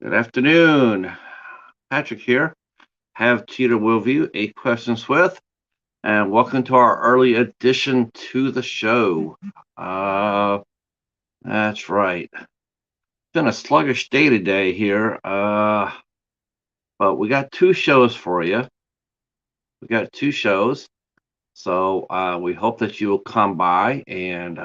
Good afternoon. Patrick here. Have Cheetah with you, 8 Questions with, and welcome to our early addition to the show. Uh, that's right. It's been a sluggish day today here, but we got two shows for you. We got two shows, so we hope that you will come by and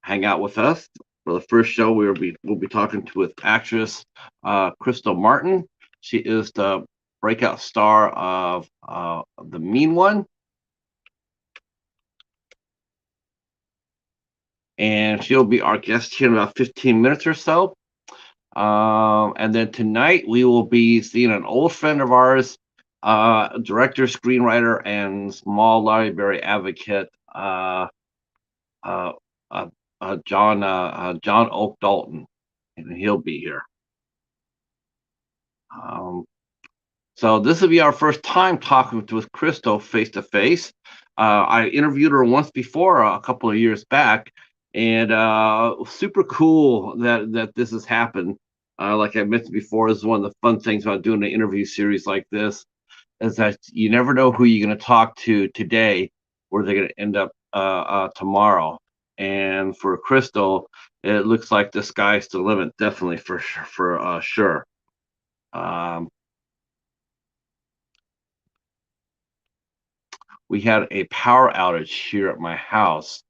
hang out with us. For the first show, we'll be talking to with actress Krystle Martin. She is the breakout star of the Mean One, and she'll be our guest here in about 15 minutes or so. And then tonight we will be seeing an old friend of ours, director, screenwriter, and small library advocate, uh, uh, John Oak Dalton, and he'll be here. Um, so this will be our first time talking with Krystle face to face. I interviewed her once before, a couple of years back, and super cool that this has happened. Like I mentioned before, this is one of the fun things about doing an interview series like this, is that you never know who you're going to talk to today, where they're going to end up tomorrow. And for Krystle, it looks like the sky's the limit, definitely for sure. Um, we had a power outage here at my house,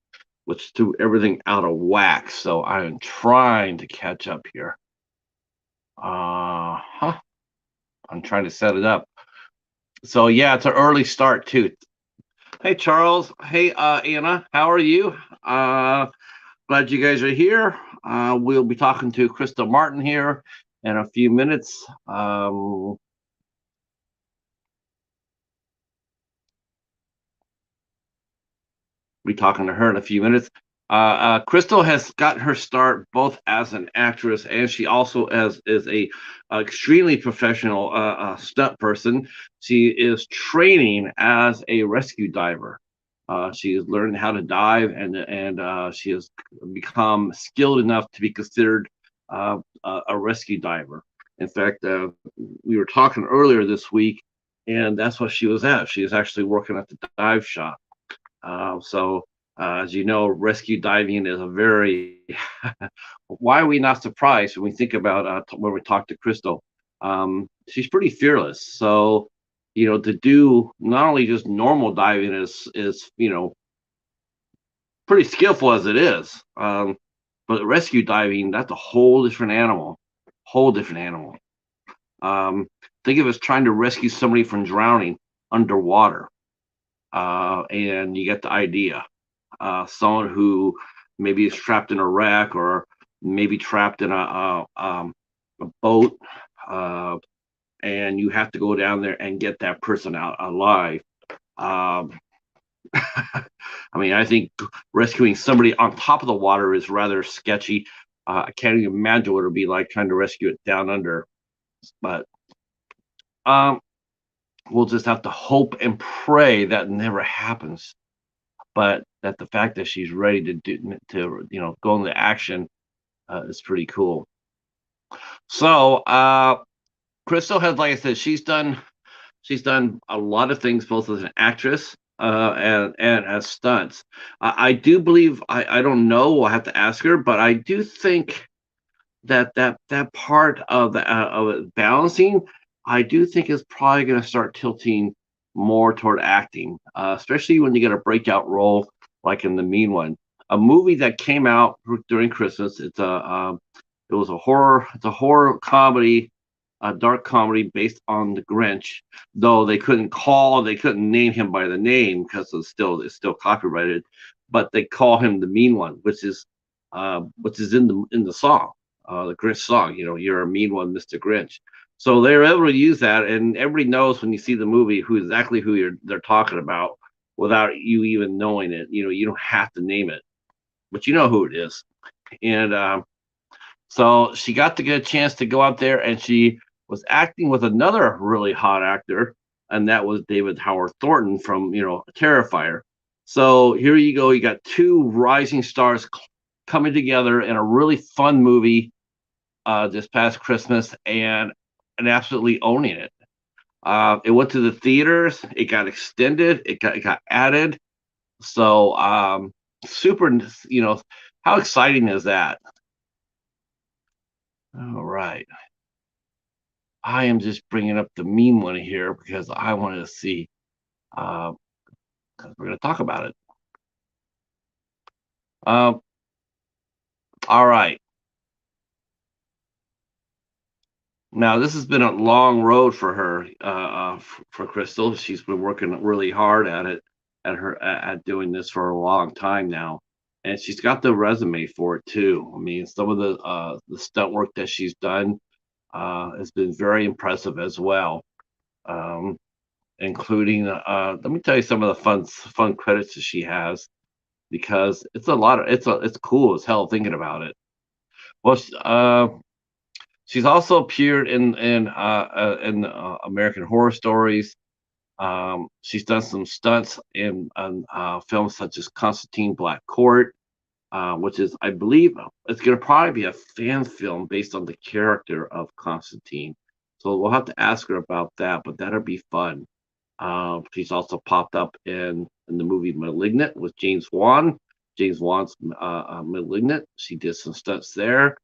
which threw everything out of whack. So I am trying to catch up here. I'm trying to set it up. So yeah, it's an early start too. Hey Charles. Hey Anna. How are you? Glad you guys are here. We'll be talking to Krystle Martin here in a few minutes. Be talking to her in a few minutes. Krystle has gotten her start both as an actress and she also is a extremely professional stunt person. She is training as a rescue diver. She is learning how to dive and she has become skilled enough to be considered a rescue diver. In fact, we were talking earlier this week, and that's what she was at. She was actually working at the dive shop. As you know, rescue diving is a very why are we not surprised when we think about when we talk to Krystle? She's pretty fearless. So, to do not only just normal diving is pretty skillful as it is, but rescue diving, that's a whole different animal, whole different animal. Think of us trying to rescue somebody from drowning underwater, and you get the idea. Someone who maybe is trapped in a wreck or maybe trapped in a boat, and you have to go down there and get that person out alive. Um, I mean, I think rescuing somebody on top of the water is rather sketchy. I can't even imagine what it would be like trying to rescue it down under. But um, we'll just have to hope and pray that never happens. But that the fact that she's ready to go into action is pretty cool. So Krystle has, like I said, she's done a lot of things both as an actress and as stunts. I do believe I don't know. I'll have to ask her, but I do think that part of it balancing, I do think is probably going to start tilting more toward acting, especially when you get a breakout role like in The Mean One, a movie that came out during Christmas. It was a horror. It's a horror comedy, a dark comedy based on the Grinch. Though they couldn't name him by the name because it's still copyrighted, but they call him the Mean One, which is in the song, the Grinch song. You're a mean one, Mr. Grinch. So they're able to use that, and everybody knows when you see the movie who they're talking about without you even knowing it. You don't have to name it, but you know who it is. And so she got to get a chance to go out there, and she was acting with another really hot actor, and that was David Howard Thornton from Terrifier. So here you go. You got two rising stars coming together in a really fun movie. this past Christmas and absolutely owning it. It went to the theaters. It got extended. It got added. So super. How exciting is that? All right. I am just bringing up the meme one here because I wanted to see. Uh, 'Cause we're going to talk about it. Um, all right. Now this has been a long road for her, for Krystle. She's been working really hard at doing this for a long time now, and she's got the resume for it too. I mean, some of the stunt work that she's done has been very impressive as well, um, including. Let me tell you some of the fun credits that she has because it's a lot of it's cool as hell thinking about it. Well, she's also appeared in American Horror Stories. She's done some stunts in films such as Constantine Black Court, which is, I believe, it's going to probably be a fan film based on the character of Constantine. So we'll have to ask her about that, but that'll be fun. She's also popped up in the movie *Malignant* with James Wan. James Wan's *Malignant*. She did some stunts there.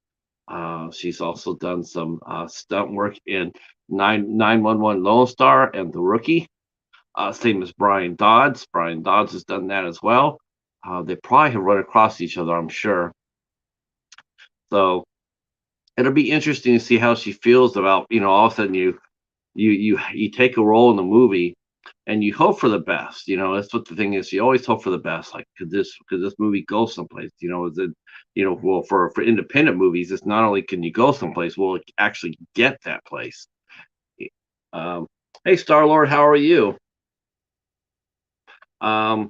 She's also done some stunt work in 911 Lone Star and The Rookie. Same as Brian Dodds. Brian Dodds has done that as well. They probably have run across each other, I'm sure. So it'll be interesting to see how she feels about, all of a sudden you take a role in the movie and you hope for the best. That's what the thing is. You always hope for the best. Like, could this movie go someplace? Is it, well, for independent movies, it's not only can you go someplace, will it actually get that place? Um, hey, Star Lord, how are you? Um,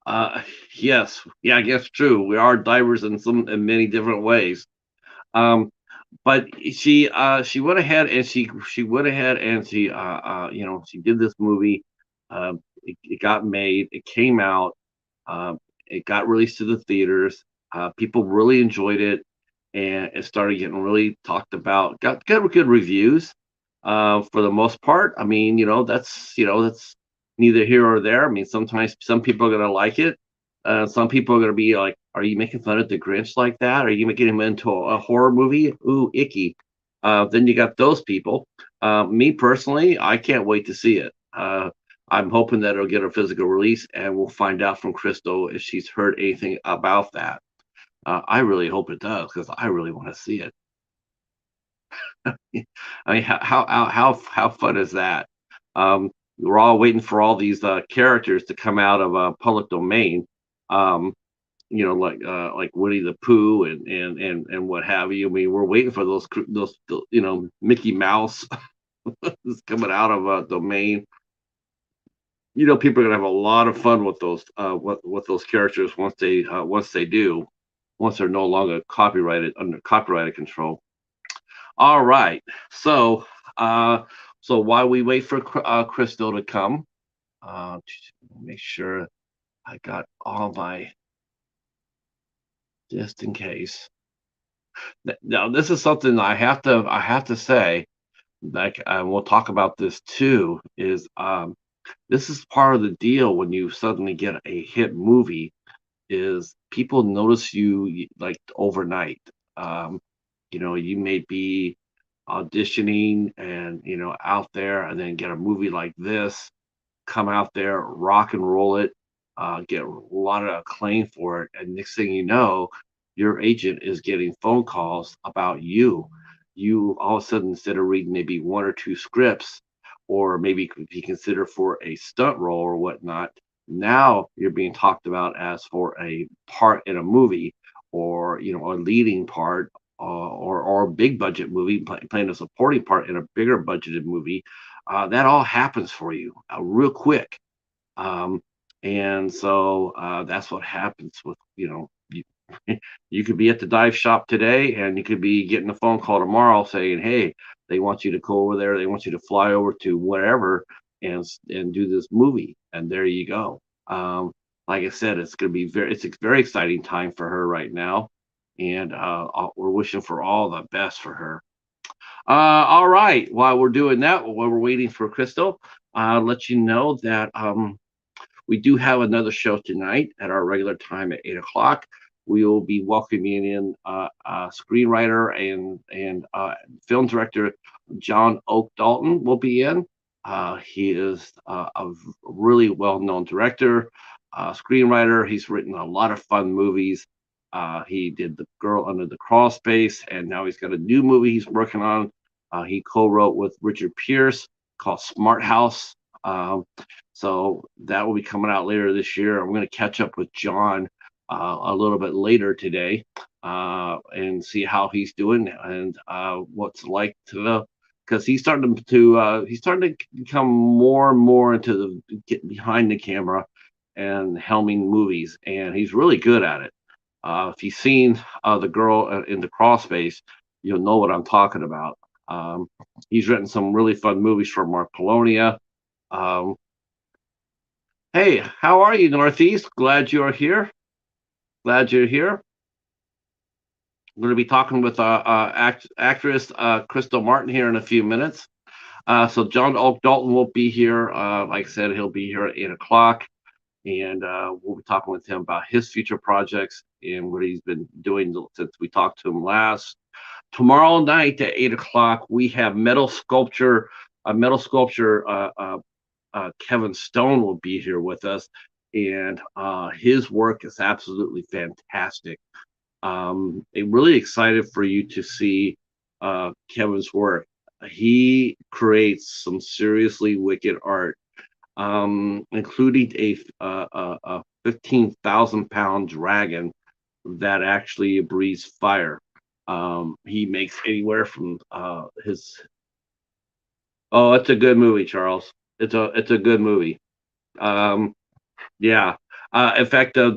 uh, yes, yeah, I guess true. We are divers in many different ways. Um, but she went ahead and she went ahead and she did this movie. It got made. It came out. Uh, it got released to the theaters. People really enjoyed it, and it started getting really talked about. Got good reviews for the most part. I mean, that's neither here or there. I mean, sometimes some people are gonna like it. Some people are gonna be like, "Are you making fun of the Grinch like that? Are you making him into a horror movie? Ooh, icky." Then you got those people. Me personally, I can't wait to see it. I'm hoping that it'll get a physical release, and we'll find out from Krystle if she's heard anything about that. I really hope it does because I really want to see it. I mean, how fun is that? We're all waiting for all these characters to come out of public domain. Um, like Winnie the Pooh and what have you. I mean, we're waiting for those Mickey Mouse is coming out of domain. People are gonna have a lot of fun with those with those characters once they're no longer copyrighted under copyrighted control. All right. So, uh, so while we wait for Krystle to come, make sure I got all my just in case. Now, this is something I have to say. Like, we'll talk about this too. Is this is part of the deal when you suddenly get a hit movie? Is people notice you like overnight? Um, you may be auditioning and out there and then get a movie like this, come out there, rock and roll it, get a lot of acclaim for it, and next thing you know, your agent is getting phone calls about you. You all of a sudden, instead of reading maybe one or two scripts, or maybe could be considered for a stunt role or whatnot, now you're being talked about as for a part in a movie, or a leading part, or a big budget movie, playing a supporting part in a bigger budgeted movie. That all happens for you real quick. Um, and so that's what happens with, you, you could be at the dive shop today and you could be getting a phone call tomorrow saying, hey, they want you to go over there. They want you to fly over to wherever and do this movie. And there you go. Like I said, it's going to be it's a very exciting time for her right now. and we're wishing for all the best for her. All right. While we're doing that, while we're waiting for Krystle, I'll let you know that we do have another show tonight at our regular time at 8 o'clock. We will be welcoming in screenwriter and film director John Oak Dalton will be in. He is a really well-known director, screenwriter. He's written a lot of fun movies. He did The Girl Under the Crawl Space, and now he's got a new movie he's working on. He co-wrote with Richard Pierce called Smart House. So that will be coming out later this year. I'm going to catch up with John a little bit later today and see how he's doing and what's like to, because he's starting to become more and more into the get behind the camera and helming movies, and he's really good at it. If you've seen The Girl in the Crawl Space, you'll know what I'm talking about. He's written some really fun movies for Mark Polonia. Hey, how are you, Northeast? Glad you're here. Glad you're here. I'm going to be talking with actress Krystle Martin here in a few minutes. So John Oak Dalton will be here. Like I said, he'll be here at 8 o'clock, and we'll be talking with him about his future projects and what he's been doing since we talked to him last. Tomorrow night at 8 o'clock, we have metal sculpture. Kevin Stone will be here with us, and his work is absolutely fantastic. I'm really excited for you to see Kevin's work. He creates some seriously wicked art, including a 15,000-pound dragon that actually breathes fire. He makes anywhere from his. Oh, it's a good movie, Charles. It's a good movie. Um, yeah. In fact, the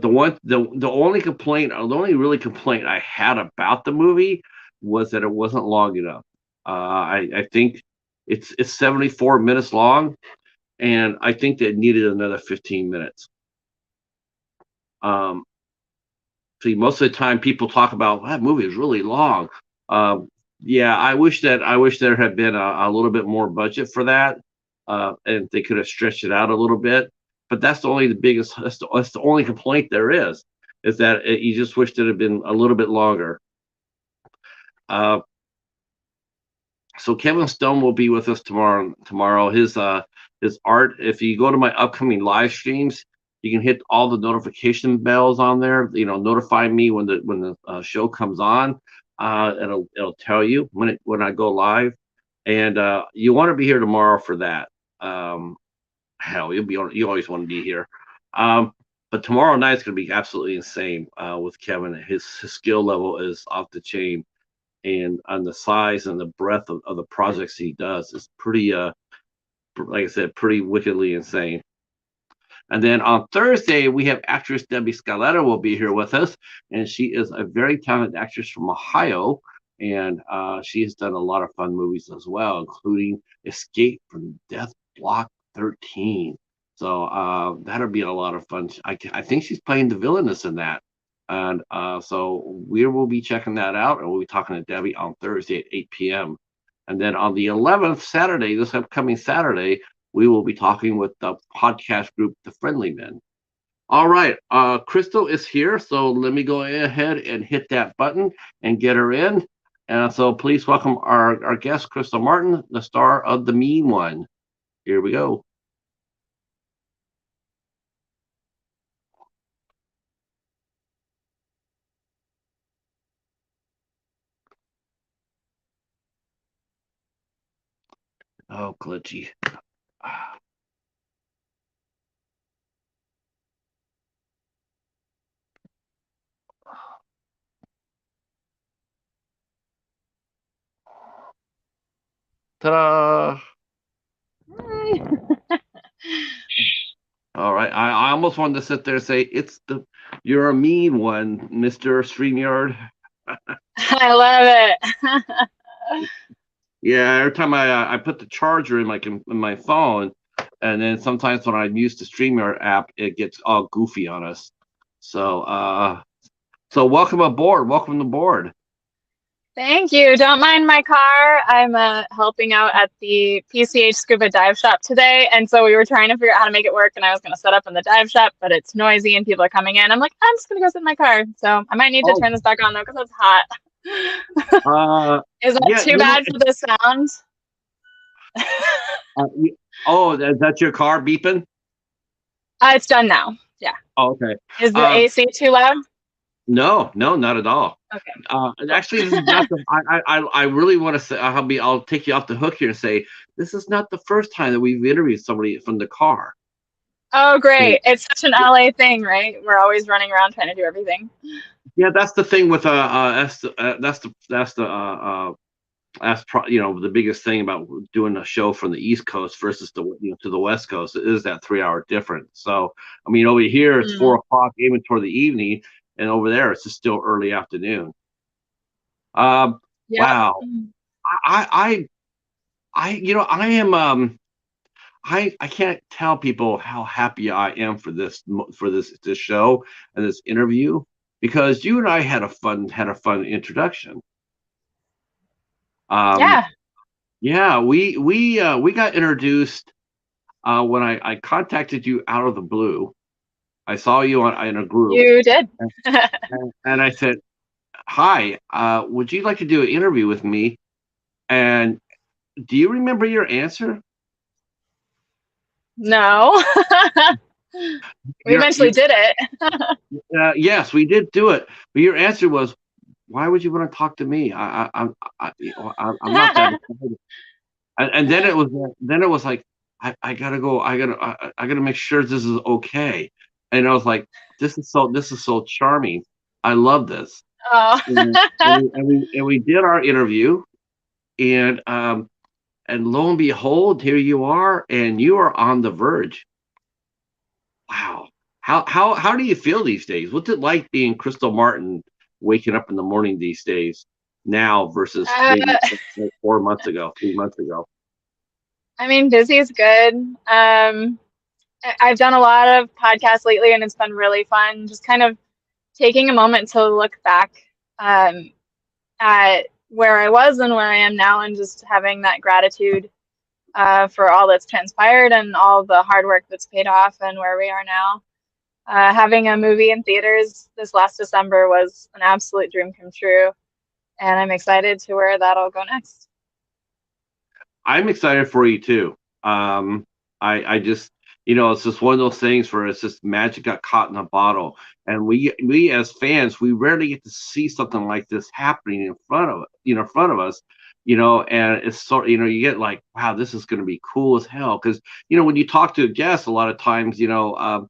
only complaint, the only really complaint I had about the movie was that it wasn't long enough. I think it's 74 minutes long, and I think that it needed another 15 minutes. Um, See, most of the time people talk about that movie is really long. Um, yeah, I wish there had been a little bit more budget for that, and they could have stretched it out a little bit. But that's the only the biggest. That's the only complaint there is that you just wished it had been a little bit longer. Uh, so Kevin Stone will be with us tomorrow. His art. If you go to my upcoming live streams, you can hit all the notification bells on there. You know, notify me when the show comes on. It'll tell you when I go live, and you want to be here tomorrow for that. Hell, you always want to be here. But tomorrow night's going to be absolutely insane with Kevin. His skill level is off the chain, and on the size and the breadth of the projects he does is pretty like I said, pretty wickedly insane. And then on Thursday, we have actress Debbie Scaletta will be here with us, and she is a very talented actress from Ohio, and she has done a lot of fun movies as well, including Escape from Death Block 13. So that'll be a lot of fun. I think she's playing the villainess in that. And so we will be checking that out, and we'll be talking to Debbie on Thursday at 8 p.m. And then on the 11th, Saturday, this upcoming Saturday, we will be talking with the podcast group, The Friendly Men. All right, Krystle is here, so let me go ahead and hit that button and get her in. And so please welcome our guest, Krystle Martin, the star of The Mean One. Here we go. Oh, glitchy. Ta-da! All right, I almost wanted to sit there and say you're a mean one, Mr. StreamYard. I love it. Yeah, every time I put the charger in my phone, and then sometimes when I use the StreamYard app, it gets all goofy on us. So So welcome aboard. Welcome aboard. Thank you. Don't mind my car. I'm helping out at the PCH Scuba Dive Shop today, and so we were trying to figure out how to make it work. And I was going to set up in the dive shop, but it's noisy and people are coming in. I'm like, I'm just going to go sit in my car. So I might need to Oh, turn this back on though because it's hot. Is that yeah. too bad for the sound? Uh, oh, is that your car beeping? It's done now. Yeah. Oh, okay. Is the AC too loud? No, not at all. Okay. Actually, this is not the. I really want to say. I'll take you off the hook here and say this is not the first time that we've interviewed somebody from the car. Oh, great! It's such an LA thing, right? We're always running around trying to do everything. Yeah, that's the thing with the biggest thing about doing a show from the East Coast versus to the West Coast is that 3 hour difference. So I mean, over here it's 4 o'clock, even toward the evening, and over there it's just still early afternoon. Yep. Wow. I am I can't tell people how happy I am for this show and this interview because you and I had a fun introduction. Yeah. Yeah, we got introduced when I contacted you out of the blue. I saw you in a group. You did. And I said, "Hi, would you like to do an interview with me?" And do you remember your answer? No. We eventually did it. Yes, we did do it. But your answer was, "Why would you want to talk to me? I'm not that excited." And then it was like, I gotta go. I gotta make sure this is okay. And I was like, this is so charming. I love this. Oh. And we did our interview, and lo and behold, here you are, and you are on the verge. Wow. How do you feel these days? What's it like being Krystle Martin, waking up in the morning these days now versus maybe like 4 months ago, 3 months ago? I mean, busy is good. I've done a lot of podcasts lately, and it's been really fun. Just kind of taking a moment to look back at where I was and where I am now, and just having that gratitude for all that's transpired and all the hard work that's paid off, and where we are now. Having a movie in theaters this last December was an absolute dream come true, and I'm excited to where that'll go next. I'm excited for you too. I just, it's just one of those things where it's just magic got caught in a bottle, and we as fans, we rarely get to see something like this happening in front of us, and it's sort, you get like, wow, this is going to be cool as hell, because when you talk to a guest, a lot of times, and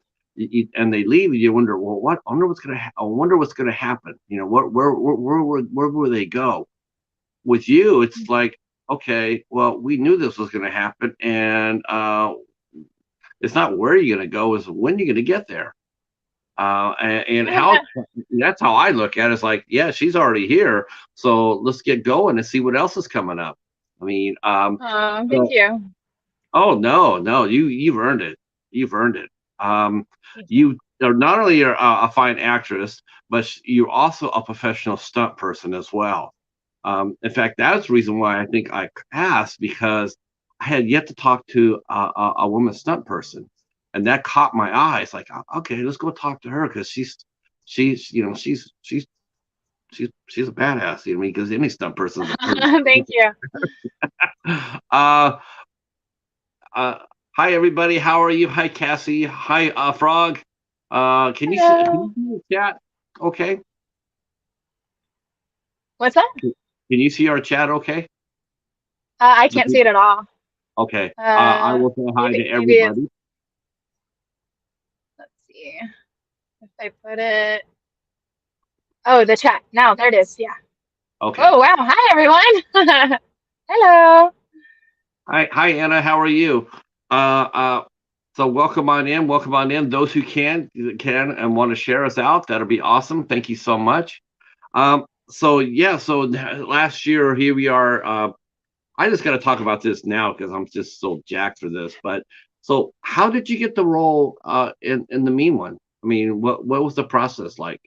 they leave, and you wonder, well, I wonder what's gonna happen. Where will they go? With you, it's like, okay, well, we knew this was going to happen, and it's not where you're going to go, is when you're going to get there. And how that's how I look at it. It's like, yeah, she's already here, so let's get going and see what else is coming up. I mean, thank you. Oh no, you've earned it. You've earned it. You are not only a fine actress, but you're also a professional stunt person as well. In fact, that's the reason why I think I asked, because I had yet to talk to a woman stunt person, and that caught my eye. It's like, okay, let's go talk to her, because she's she's a badass. Because any stunt person. Thank you. Hi everybody, how are you? Hi Cassie. Hi Frog. Can you see the chat? Okay. What's that? Can you see our chat okay? I can't see it at all. Okay. I will say hi to everybody. Let's see if I put it. Oh, the chat. Now, there it is. Yeah. Okay. Oh, wow. Hi, everyone. Hello. Hi, Anna. How are you? So welcome on in. Welcome on in. Those who can and want to share us out, that'll be awesome. Thank you so much. So last year, here we are. I just got to talk about this now because I'm just so jacked for this. But so, how did you get the role in the Mean One? I mean, what was the process like?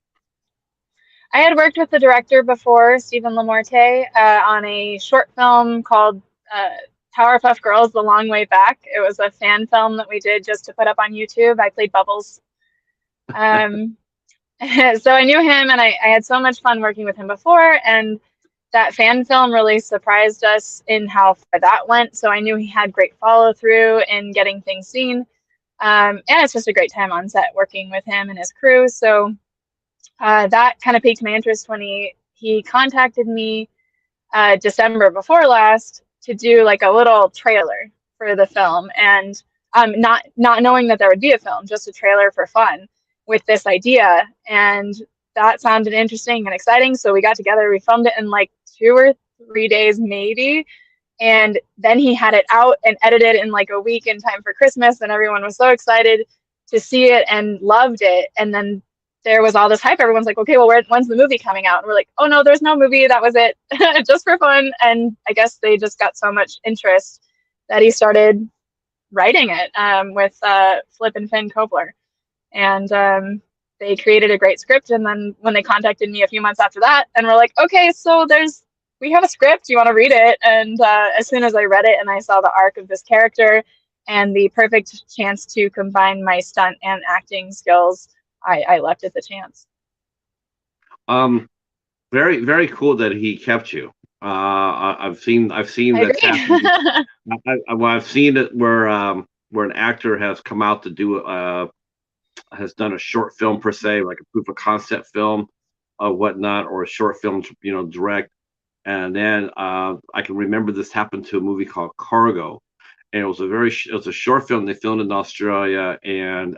I had worked with the director before, Stephen Lamorte, on a short film called uh, Powerpuff Girls: The Long Way Back. It was a fan film that we did just to put up on YouTube. I played Bubbles. Um, so I knew him, and I had so much fun working with him before, and that fan film really surprised us in how far that went. So I knew he had great follow through in getting things seen. And it's just a great time on set working with him and his crew. So that kind of piqued my interest when he contacted me December before last to do like a little trailer for the film, and not knowing that there would be a film, just a trailer for fun with this idea, and that sounded interesting and exciting. So we got together, we filmed it in like 2 or 3 days maybe, and then he had it out and edited in like a week in time for Christmas, and everyone was so excited to see it and loved it. And then there was all this hype. Everyone's like, okay, well, when's the movie coming out? And we're like, oh no, there's no movie. That was it, just for fun. And I guess they just got so much interest that he started writing it with Flip and Finn Kopler. And they created a great script. And then when they contacted me a few months after that, and we're like, okay, so we have a script. You want to read it? And as soon as I read it and I saw the arc of this character and the perfect chance to combine my stunt and acting skills, I leapt at the chance. Very, very cool that he kept you. I've seen that happen. I've seen it where an actor has come out to do has done a short film per se, like a proof of concept film or whatnot, or a short film, direct. And then I can remember this happened to a movie called Cargo, and it was a short film they filmed in Australia, and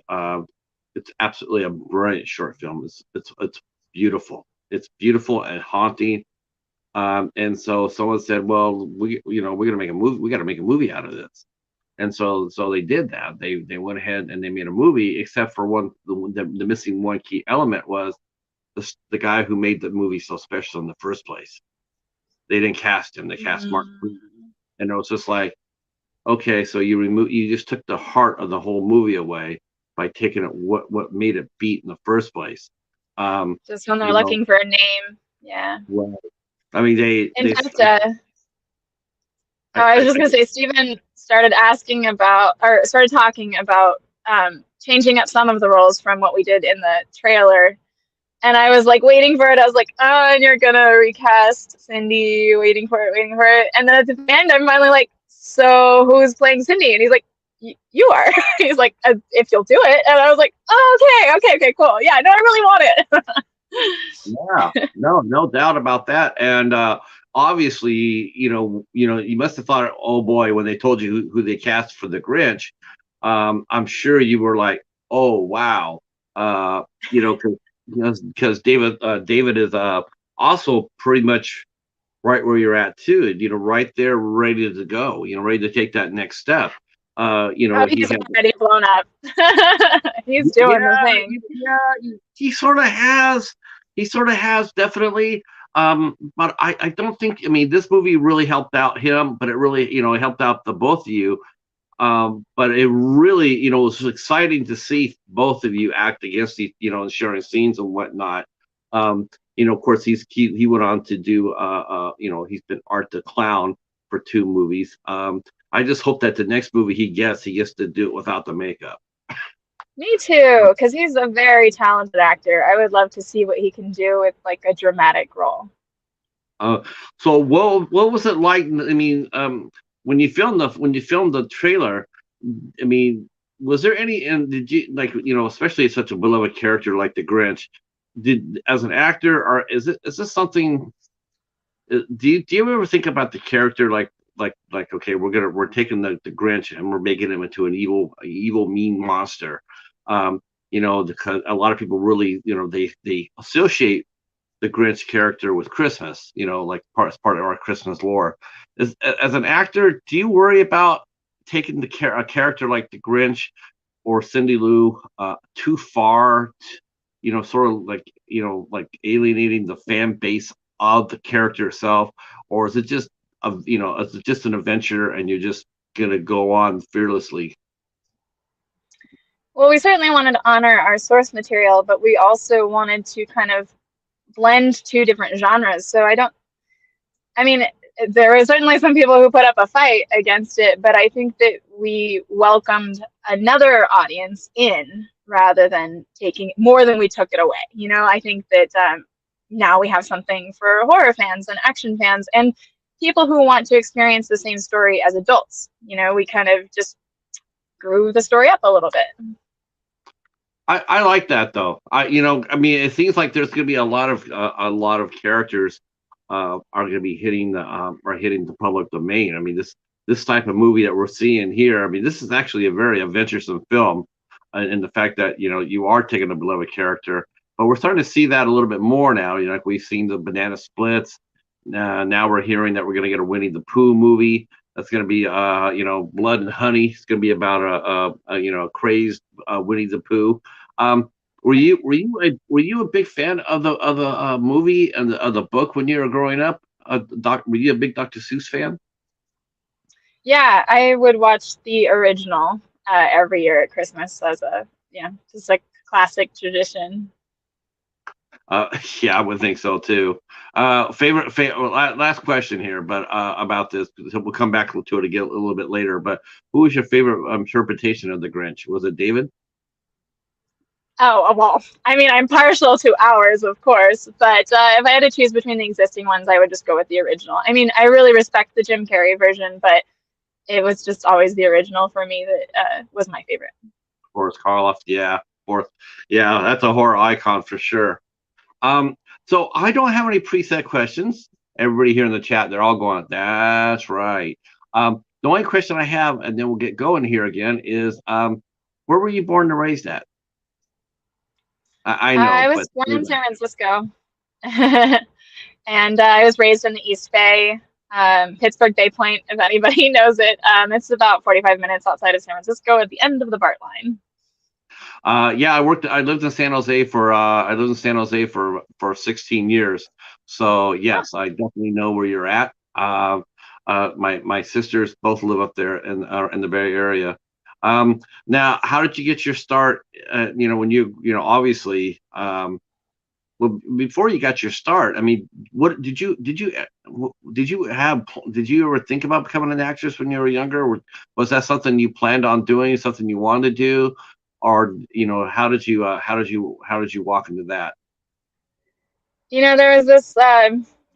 it's absolutely a brilliant short film. It's beautiful. It's beautiful and haunting. And so someone said, "Well, we're gonna make a movie. We got to make a movie out of this." And so they did that. They went ahead and they made a movie, except for the missing one key element was the guy who made the movie so special in the first place. They didn't cast him. They cast Mark, and it was just like, okay, so you just took the heart of the whole movie away by taking it what made it beat in the first place. Just when they're looking for a name, yeah. Well, I mean, in fact, I was just gonna say, Stephen started talking about changing up some of the roles from what we did in the trailer, and I was like waiting for it. I was like, oh, and you're gonna recast Cindy, waiting for it, and then at the end, I'm finally like, so who's playing Cindy? And he's like, you are. He's like, if you'll do it. And I was like, oh, okay, cool. Yeah, no, I really want it. Yeah, no doubt about that. And obviously, you must have thought, oh boy, when they told you who they cast for the Grinch, I'm sure you were like, oh wow, because David is also pretty much right where you're at too, right there, ready to go, ready to take that next step. He's already blown up. He's doing the thing. Yeah, he sort of has. He sort of has, definitely. But I don't think. I mean, this movie really helped out him, but it really, it helped out the both of you. But it really, it was exciting to see both of you act against each, and sharing scenes and whatnot. Of course, he went on to do, he's been Art the Clown for 2 movies. I just hope that the next movie he gets to do it without the makeup. Me too, because he's a very talented actor. I would love to see what he can do with like a dramatic role. So what was it like? I mean, when you filmed the trailer, I mean, was there any, and did you, like, especially such a beloved character like the Grinch, as an actor, or is this something? Do you ever think about the character like okay, we're taking the Grinch and we're making him into an evil mean monster, because a lot of people really, they associate the Grinch character with Christmas, like as part of our Christmas lore. As an actor, do you worry about taking a character like the Grinch or Cindy Lou too far, sort of like, like alienating the fan base of the character itself, or is it just is it just an adventure and you're just gonna go on fearlessly? Well, we certainly wanted to honor our source material, but we also wanted to kind of blend two different genres. So I mean, there were certainly some people who put up a fight against it, but I think that we welcomed another audience in rather than taking more than we took it away. You know, I think that now we have something for horror fans and action fans and people who want to experience the same story as adults. You know, we kind of just grew the story up a little bit. I like that though. I mean, it seems like there's going to be a lot of characters are going to be hitting the public domain. I mean, this type of movie that we're seeing here. I mean, this is actually a very adventuresome film, in the fact that you are taking a beloved character, but we're starting to see that a little bit more now. You know, like we've seen the Banana Splits. Now we're hearing that we're going to get a Winnie the Pooh movie. That's going to be, Blood and Honey. It's going to be about a crazed Winnie the Pooh. Were you a big fan of the movie and of the book when you were growing up? Were you a big Dr. Seuss fan? Yeah, I would watch the original every year at Christmas as just like classic tradition. Yeah, I would think so too. Last question here, but about this, so we'll come back to it again a little bit later. But who was your favorite interpretation of the Grinch? Was it David? Oh, well, I mean, I'm partial to ours, of course, but if I had to choose between the existing ones, I would just go with the original. I mean, I really respect the Jim Carrey version, but it was just always the original for me that was my favorite. Boris Karloff, yeah, yeah, that's a horror icon for sure. So I don't have any preset questions. Everybody here in the chat, they're all going, that's right. The only question I have, and then we'll get going here again, is where were you born and raised at? I know. I was born in San Francisco, and I was raised in the East Bay, Pittsburgh Bay Point, if anybody knows it. It's about 45 minutes outside of San Francisco at the end of the BART line. Yeah, I lived in San Jose for 16 years. So yes, I definitely know where you're at. My sisters both live up there in the Bay Area. Now, how did you get your start? When obviously, well, before you got your start, I mean, what did you ever think about becoming an actress when you were younger? Or was that something you planned on doing, something you wanted to do, or how did you walk into that? There was this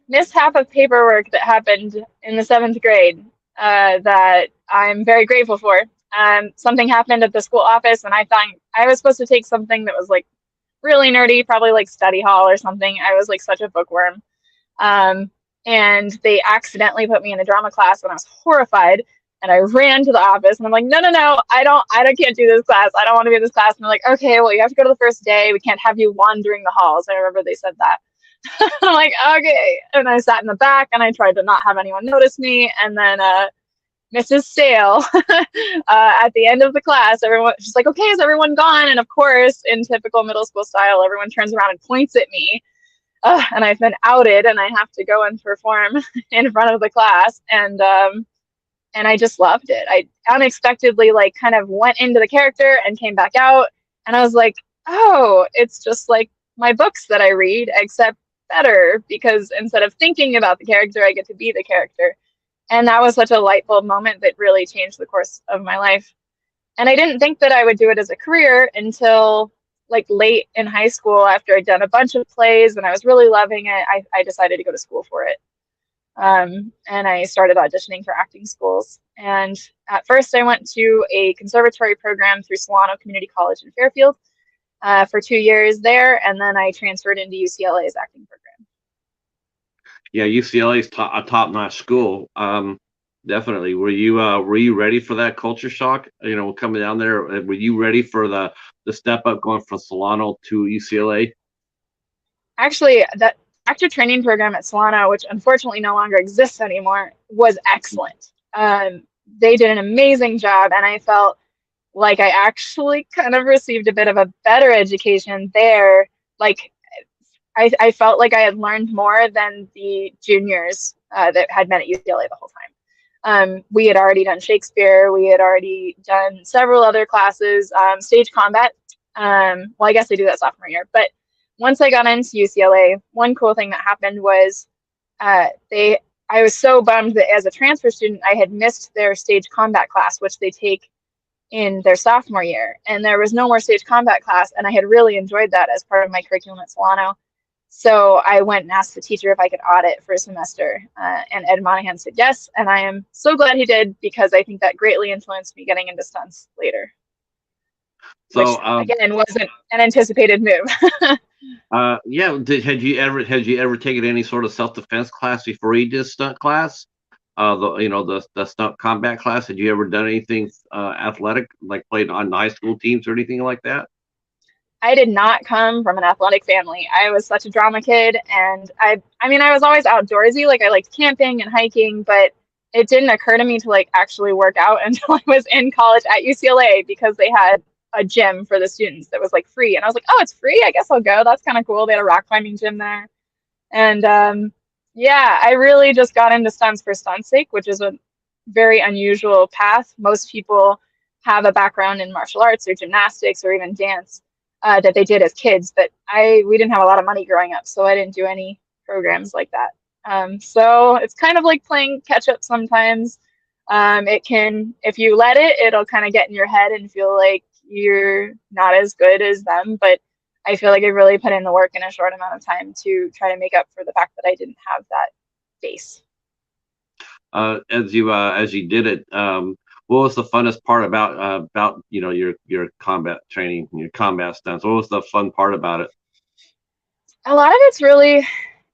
mishap of paperwork that happened in the 7th grade that I'm very grateful for. Something happened at the school office, and I thought I was supposed to take something that was like really nerdy, probably like study hall or something. I was like such a bookworm. And they accidentally put me in a drama class, and I was horrified. And I ran to the office, and I'm like, no, I can't do this class. I don't want to be in this class. And they're like, okay, well, you have to go to the first day. We can't have you wandering the halls. I remember they said that. I'm like, okay. And I sat in the back, and I tried to not have anyone notice me. And then Mrs. Sale, at the end of the class, she's like, okay, is everyone gone? And of course, in typical middle school style, everyone turns around and points at me. And I've been outed, and I have to go and perform in front of the class. And I just loved it. I unexpectedly kind of went into the character and came back out. And I was like, oh, it's just like my books that I read, except better, because instead of thinking about the character, I get to be the character. And that was such a light bulb moment that really changed the course of my life. And I didn't think that I would do it as a career until late in high school, after I'd done a bunch of plays and I was really loving it. I decided to go to school for it. And I started auditioning for acting schools. And at first I went to a conservatory program through Solano Community College in Fairfield for 2 years there. And then I transferred into UCLA's acting program. Yeah, UCLA is a top-notch school. Definitely. Were you ready for that culture shock? Coming down there, were you ready for the step up going from Solano to UCLA? Actually, that actor training program at Solano, which unfortunately no longer exists anymore, was excellent. They did an amazing job, and I felt like I actually kind of received a bit of a better education there. I felt like I had learned more than the juniors that had been at UCLA the whole time. We had already done Shakespeare. We had already done several other classes, stage combat. Well, I guess they do that sophomore year, but once I got into UCLA, one cool thing that happened was I was so bummed that as a transfer student, I had missed their stage combat class, which they take in their sophomore year. And there was no more stage combat class. And I had really enjoyed that as part of my curriculum at Solano. So I went and asked the teacher if I could audit for a semester. And Ed Monahan said yes. And I am so glad he did, because I think that greatly influenced me getting into stunts later. Which, again, wasn't an anticipated move. Yeah. Had you ever taken any sort of self-defense class before you did stunt class? The stunt combat class. Had you ever done anything athletic, like played on high school teams or anything like that? I did not come from an athletic family. I was such a drama kid, and I mean, I was always outdoorsy. Like, I liked camping and hiking, but it didn't occur to me to like actually work out until I was in college at UCLA, because they had a gym for the students that was like free, and I was like, oh, it's free, I guess I'll go. That's kind of cool. They had a rock climbing gym there. And yeah, I really just got into stunts for stunt's sake, which is a very unusual path. Most people have a background in martial arts or gymnastics or even dance that they did as kids, but we didn't have a lot of money growing up, so I didn't do any programs like that. So it's kind of like playing catch up sometimes. It can, if you let it, it'll kind of get in your head and feel like you're not as good as them, but I feel like I really put in the work in a short amount of time to try to make up for the fact that I didn't have that base. As you did it, what was the funnest part about your combat training, your combat stunts? What was the fun part about it? A lot of it's really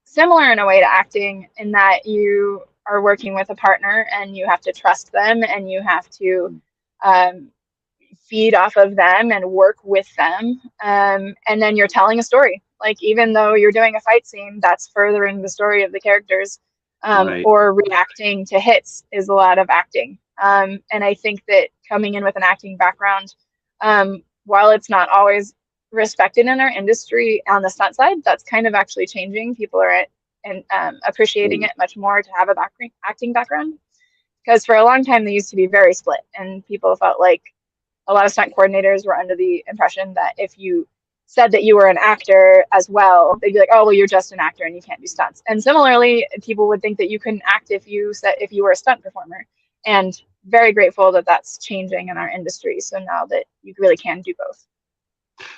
similar in a way to acting, in that you are working with a partner and you have to trust them, and you have to feed off of them and work with them. And then you're telling a story. Like, even though you're doing a fight scene, that's furthering the story of the characters. Right. Or reacting to hits is a lot of acting. And I think that coming in with an acting background, while it's not always respected in our industry on the stunt side, that's kind of actually changing. People are appreciating it much more to have a acting background. Because for a long time, they used to be very split, and people felt like a lot of stunt coordinators were under the impression that if you said that you were an actor as well, they'd be like, oh, well, you're just an actor and you can't do stunts. And similarly, people would think that you couldn't act if you were a stunt performer. And very grateful that that's changing in our industry. So now that you really can do both.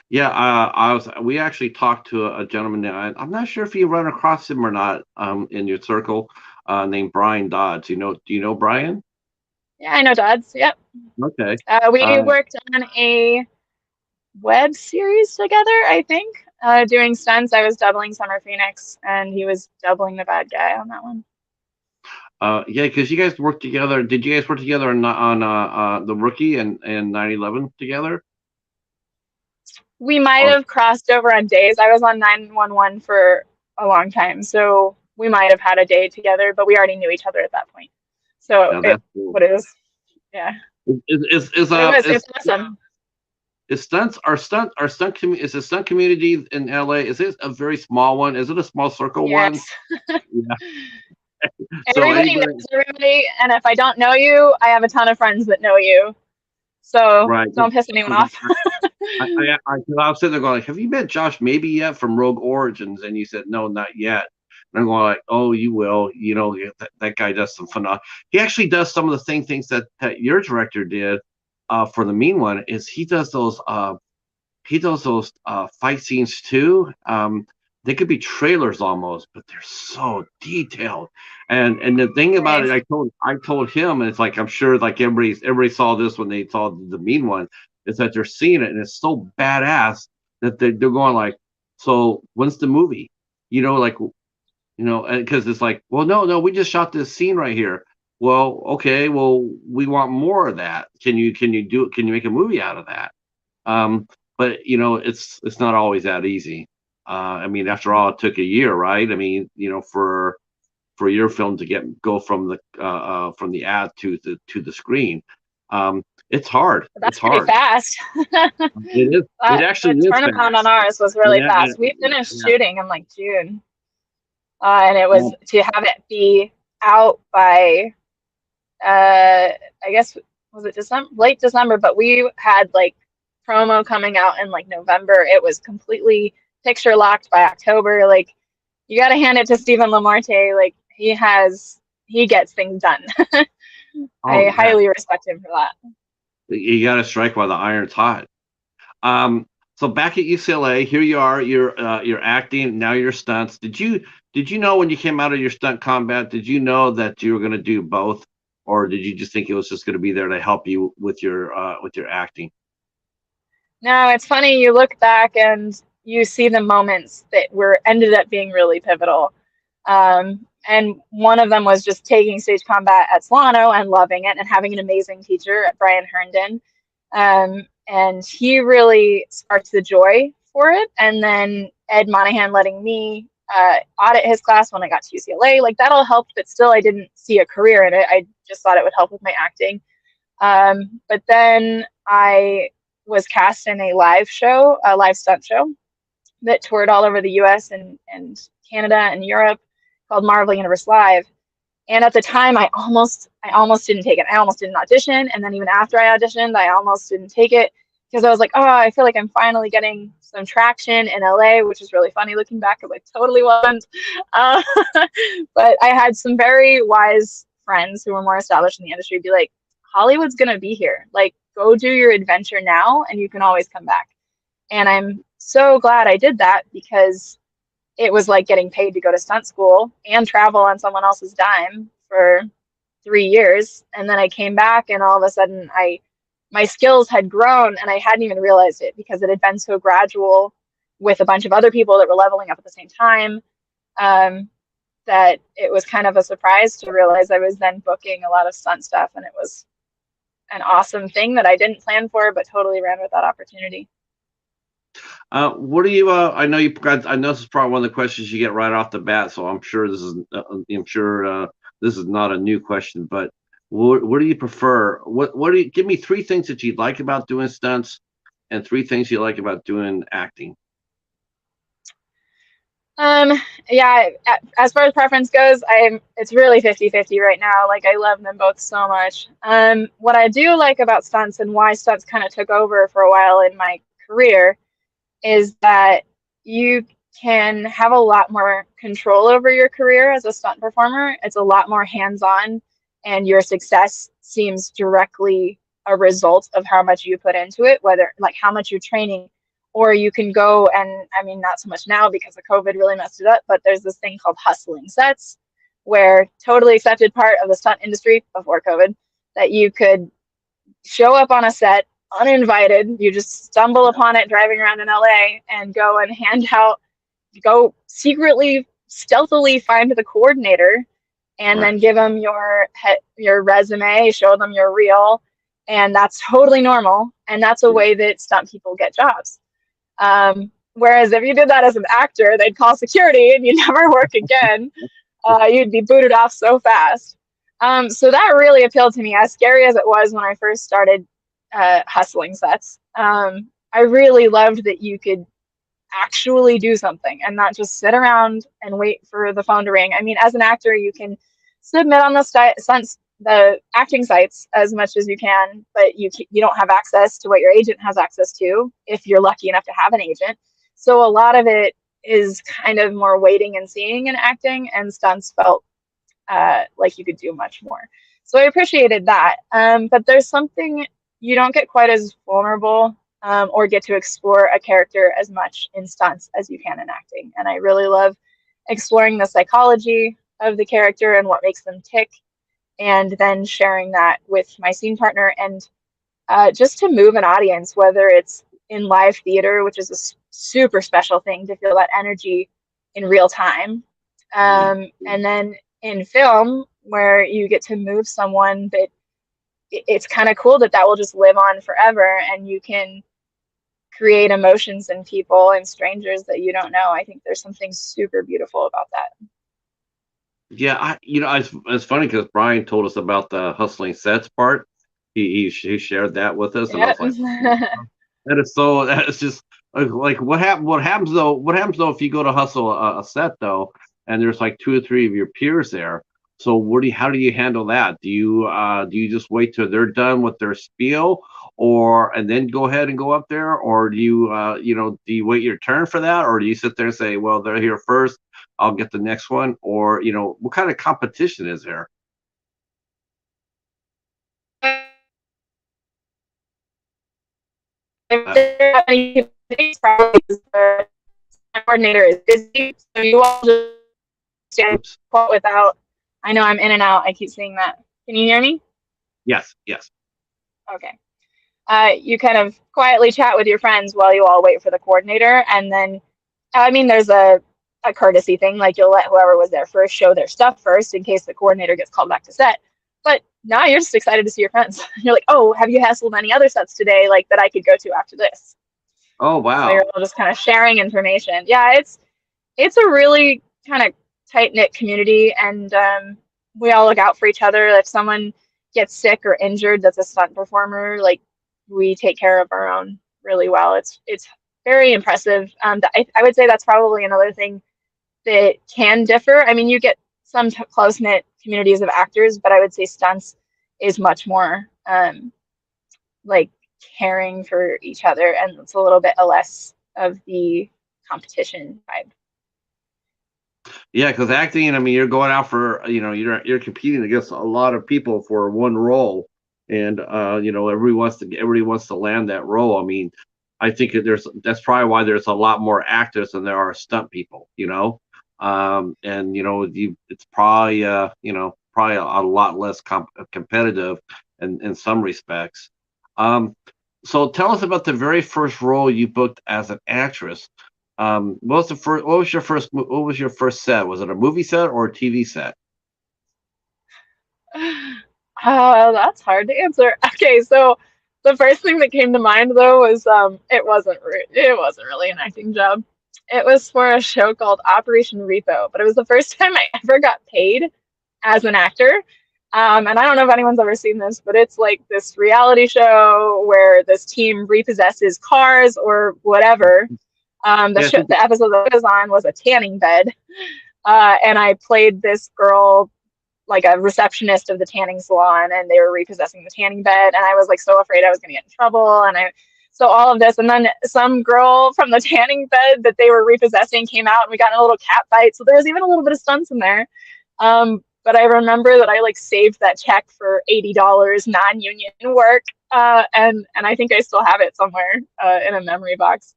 Yeah, we actually talked to a gentleman. I'm not sure if you run across him or not, in your circle, named Brian Dodds. Do you know Brian? Yeah, I know Dodds. Yep. Okay. We worked on a web series together, I think, doing stunts. I was doubling Summer Phoenix, and he was doubling the bad guy on that one. Yeah, because you guys worked together. Did you guys work together on The Rookie and 9/11 together? We might have crossed over on days. I was on 911 for a long time, so we might have had a day together, but we already knew each other at that point. So Yeah, cool. What it is, yeah. It's awesome. Is the stunt community in LA? Is it a very small one? Is it a small circle one? Yeah. Everybody knows everybody, and if I don't know you, I have a ton of friends that know you. So don't piss anyone off. I was sitting there going, like, have you met Josh Maybe yet from Rogue Origins? And you said, no, not yet. And I'm going like, oh, you will. That guy does some fun. He actually does some of the same things that your director did for the Mean One. Is he does those fight scenes too. They could be trailers almost, but they're so detailed. And the thing about it, I told him, and it's like, I'm sure like everybody saw this when they saw the Mean One, is that they're seeing it and it's so badass that they're going like, so when's the movie? Because it's like, well, no, we just shot this scene right here. Well, okay, well, we want more of that. Can you make a movie out of that? But it's not always that easy. I mean, after all, it took a year, right? I mean, for your film to go from the ad to the screen, it's hard. That's pretty fast. It is. It actually is. Turnabout on ours was really fast. We finished shooting in like June, and it was to have it be out by, I guess, was it late December? But we had like promo coming out in like November. It was completely picture locked by October. Like, you got to hand it to Stephen Lamarte. Like, he gets things done. Oh I yeah, highly respect him for that. you got to strike while the iron's hot. Um, so back at UCLA, here you are. You're acting now. You're stunts. Did you know when you came out of your stunt combat? Did you know that you were going to do both, or did you just think it was just going to be there to help you with your acting? No, it's funny. You look back and you see the moments that were ended up being really pivotal. And one of them was just taking stage combat at Solano and loving it and having an amazing teacher, Brian Herndon. And he really sparked the joy for it. And then Ed Monahan letting me audit his class when I got to UCLA, like that all helped, but still I didn't see a career in it. I just thought it would help with my acting. But then I was cast in a live show, a live stunt show that toured all over the US and Canada and Europe called Marvel Universe Live. And at the time, I almost didn't take it. I almost didn't audition. And then even after I auditioned, I almost didn't take it because I was like, oh, I feel like I'm finally getting some traction in LA, which is really funny looking back. I like totally wasn't. Uh, but I had some very wise friends who were more established in the industry be like, Hollywood's going to be here. Like, go do your adventure now and you can always come back. And I'm so glad I did that because it was like getting paid to go to stunt school and travel on someone else's dime for 3 years. And then I came back and all of a sudden my skills had grown and I hadn't even realized it because it had been so gradual with a bunch of other people that were leveling up at the same time, that it was kind of a surprise to realize I was then booking a lot of stunt stuff, and it was an awesome thing that I didn't plan for but totally ran with that opportunity. What do you? I know you got. I know this is probably one of the questions you get right off the bat, so I'm sure this is. I'm sure this is not a new question, but what do you prefer? What do you give me three things that you like about doing stunts, and three things you like about doing acting? Um, yeah, as far as preference goes, it's really 50-50 right now. Like, I love them both so much. What I do like about stunts and why stunts kind of took over for a while in my career is that you can have a lot more control over your career as a stunt performer. It's a lot more hands-on, and your success seems directly a result of how much you put into it, whether like how much you're training, or you can go and, I mean, not so much now because of COVID really messed it up, but there's this thing called hustling sets, where totally accepted part of the stunt industry before COVID, that you could show up on a set uninvited. You just stumble upon it driving around in LA and go and go secretly, stealthily find the coordinator and then give them your resume, show them your reel. And that's totally normal. And that's a way that stunt people get jobs. Whereas if you did that as an actor, they'd call security and you'd never work again. You'd be booted off so fast. So that really appealed to me, as scary as it was when I first started hustling sets. I really loved that you could actually do something and not just sit around and wait for the phone to ring. I mean, as an actor, you can submit on the acting sites as much as you can, but you don't have access to what your agent has access to if you're lucky enough to have an agent. So a lot of it is kind of more waiting and seeing in acting, and stunts felt like you could do much more. So I appreciated that. But there's something, you don't get quite as vulnerable or get to explore a character as much in stunts as you can in acting. And I really love exploring the psychology of the character and what makes them tick, and then sharing that with my scene partner, and just to move an audience, whether it's in live theater, which is a super special thing to feel that energy in real time, and then in film where you get to move someone, but it's kind of cool that will just live on forever, and you can create emotions in people and strangers that you don't know. I think there's something super beautiful about that. Yeah, it's funny because Brian told us about the hustling sets part. He shared that with us, and I Yeah. was like, that is just like what happens though if you go to hustle a set though, and there's like two or three of your peers there. So how do you handle that? Do you just wait till they're done with their spiel, or and then go ahead and go up there, or do you do you wait your turn for that, or do you sit there and say, well, they're here first, I'll get the next one, or what kind of competition is there? If Uh, there are any activities, probably the coordinator is busy, so you all just stand oops. without. I know I'm in and out. I keep seeing that. Can you hear me? Yes, yes. Okay. You kind of quietly chat with your friends while you all wait for the coordinator, and then, I mean, there's a courtesy thing, like you'll let whoever was there first show their stuff first in case the coordinator gets called back to set. But now you're just excited to see your friends. You're like, oh, have you hassled any other sets today, like that I could go to after this? Oh, So you're wow. all just kind of sharing information. Yeah, it's a really kind of tight knit community, and we all look out for each other. If someone gets sick or injured, that's a stunt performer, like we take care of our own really well. It's very impressive. I would say that's probably another thing that can differ. I mean, you get some close knit communities of actors, but I would say stunts is much more like caring for each other, and it's a little bit less of the competition vibe. Yeah, because acting, I mean, you're going out for, you're competing against a lot of people for one role, and everybody wants to land that role. I mean, I think that's probably why there's a lot more actors than there are stunt people. And it's probably probably a lot less competitive in some respects. Um, so tell us about the very first role you booked as an actress. What was the first? What was your first? What was your first set? Was it a movie set or a TV set? That's hard to answer. Okay, so the first thing that came to mind though was it wasn't really an acting job. It was for a show called Operation Repo, but it was the first time I ever got paid as an actor. And I don't know if anyone's ever seen this, but it's like this reality show where this team repossesses cars or whatever. Yeah, The episode that I was on was a tanning bed, and I played this girl, like a receptionist of the tanning salon, and they were repossessing the tanning bed, and I was like so afraid I was going to get in trouble, so all of this, and then some girl from the tanning bed that they were repossessing came out, and we got in a little cat fight, so there was even a little bit of stunts in there. But I remember that I like saved that check for $80 non-union work, and I think I still have it somewhere in a memory box.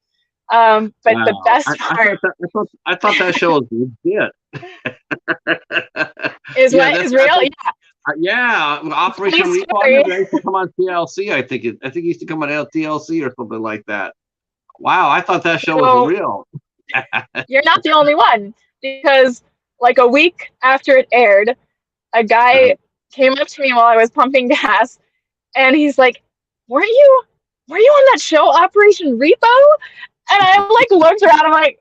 But the wow. best part I thought that show was legit. is Yeah, what is real. Yeah, yeah. Operation funny Recall. I story. remember it used to come on TLC. I think it used to come on TLC or something like that. Wow, I thought that show was So real. you're not the only one, because like a week after it aired, a guy came up to me while I was pumping gas, and he's like, were you on that show Operation Repo?" And I like looked around, I'm like,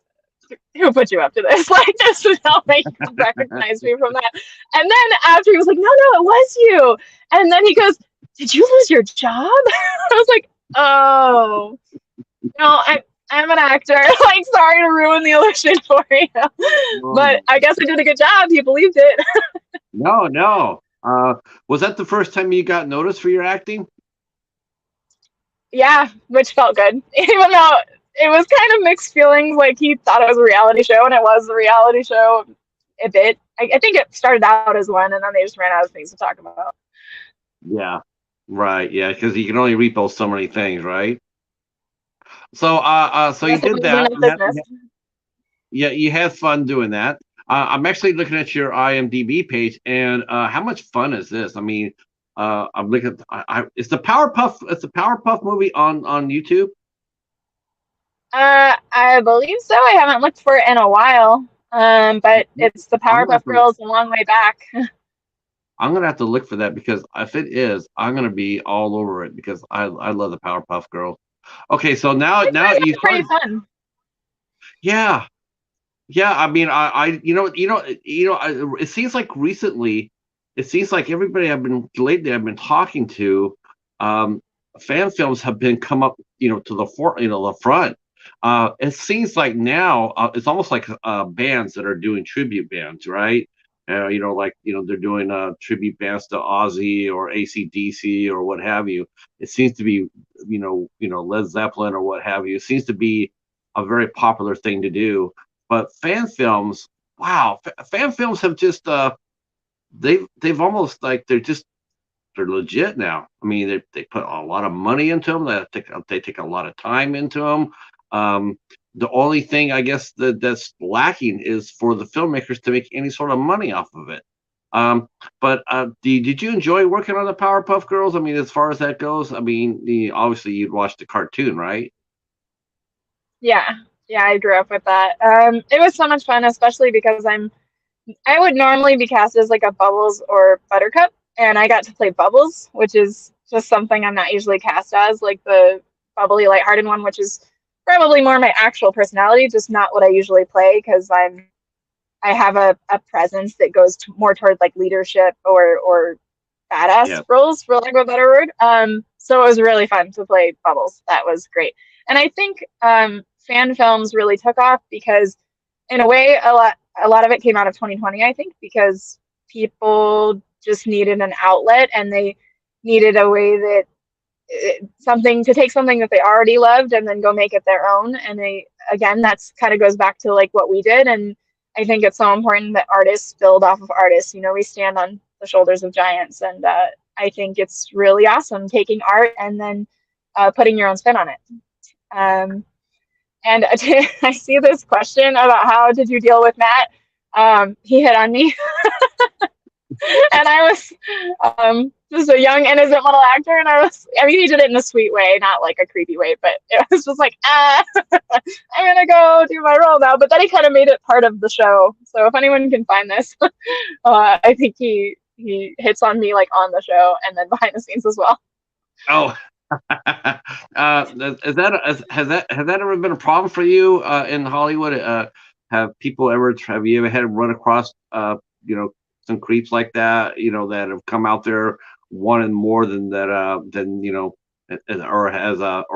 who put you up to this? Like, this is how they recognize me from that. And then after, he was like, no, it was you. And then he goes, did you lose your job? I was like, oh, no, I'm an actor. Like, sorry to ruin the illusion for you. But Um, I guess I did a good job. He believed it. no, no. Was that the first time you got noticed for your acting? Yeah, which felt good. Even though it was kind of mixed feelings. Like, he thought it was a reality show, and it was a reality show a bit. I think it started out as one, and then they just ran out of things to talk about. Yeah, right. Yeah, because you can only repost so many things, right? So you Yes, it did was in that. a business. Yeah, you had fun doing that. I'm actually looking at your IMDb page, and how much fun is this? I mean, I'm looking. It's the Powerpuff. It's the Powerpuff movie on YouTube. I believe so. I haven't looked for it in a while. But it's the I'm gonna have Powerpuff to. Girls a long way back. I'm gonna have to look for that because if it is, I'm gonna be all over it because I love the Powerpuff Girls. Okay, so It's now you pretty started. fun. Yeah, yeah. I mean, it seems like recently, it seems like everybody I've been talking to, um, fan films have been come up, to the front. It seems like now it's almost like bands that are doing tribute bands, right? Like they're doing tribute bands to Ozzy or AC/DC or what have you. It seems to be Led Zeppelin or what have you. It seems to be a very popular thing to do. But fan films, wow, fan films have just they've almost like they're legit now. I mean, they put a lot of money into them. They take a lot of time into them. The only thing I guess that's lacking is for the filmmakers to make any sort of money off of it. But did you enjoy working on the Powerpuff Girls? I mean, as far as that goes, I mean, obviously you'd watch the cartoon, right? Yeah, yeah, I grew up with that. It was so much fun, especially because I would normally be cast as like a Bubbles or Buttercup, and I got to play Bubbles, which is just something I'm not usually cast as, like the bubbly, lighthearted one, which is probably more my actual personality, just not what I usually play because I have a presence that goes more towards like leadership or badass Yeah. roles, for lack of a better word. So it was really fun to play Bubbles. That was great, and I think fan films really took off because, in a way, a lot of it came out of 2020. I think because people just needed an outlet and they needed a way that something to take something that they already loved and then go make it their own. And they again, that's kind of goes back to like what we did. And I think it's so important that artists build off of artists. We stand on the shoulders of giants, and I think it's really awesome taking art and then putting your own spin on it. Um, and I see this question about how did you deal with Matt? He hit on me, and I was just a young, innocent little actor. And I mean, he did it in a sweet way, not like a creepy way, but it was just like, I'm going to go do my role now. But then he kind of made it part of the show. So if anyone can find this, I think he hits on me like on the show and then behind the scenes as well. Oh, has that ever been a problem for you in Hollywood? Have you ever had to run across some creeps like that that have come out there wanting more than that or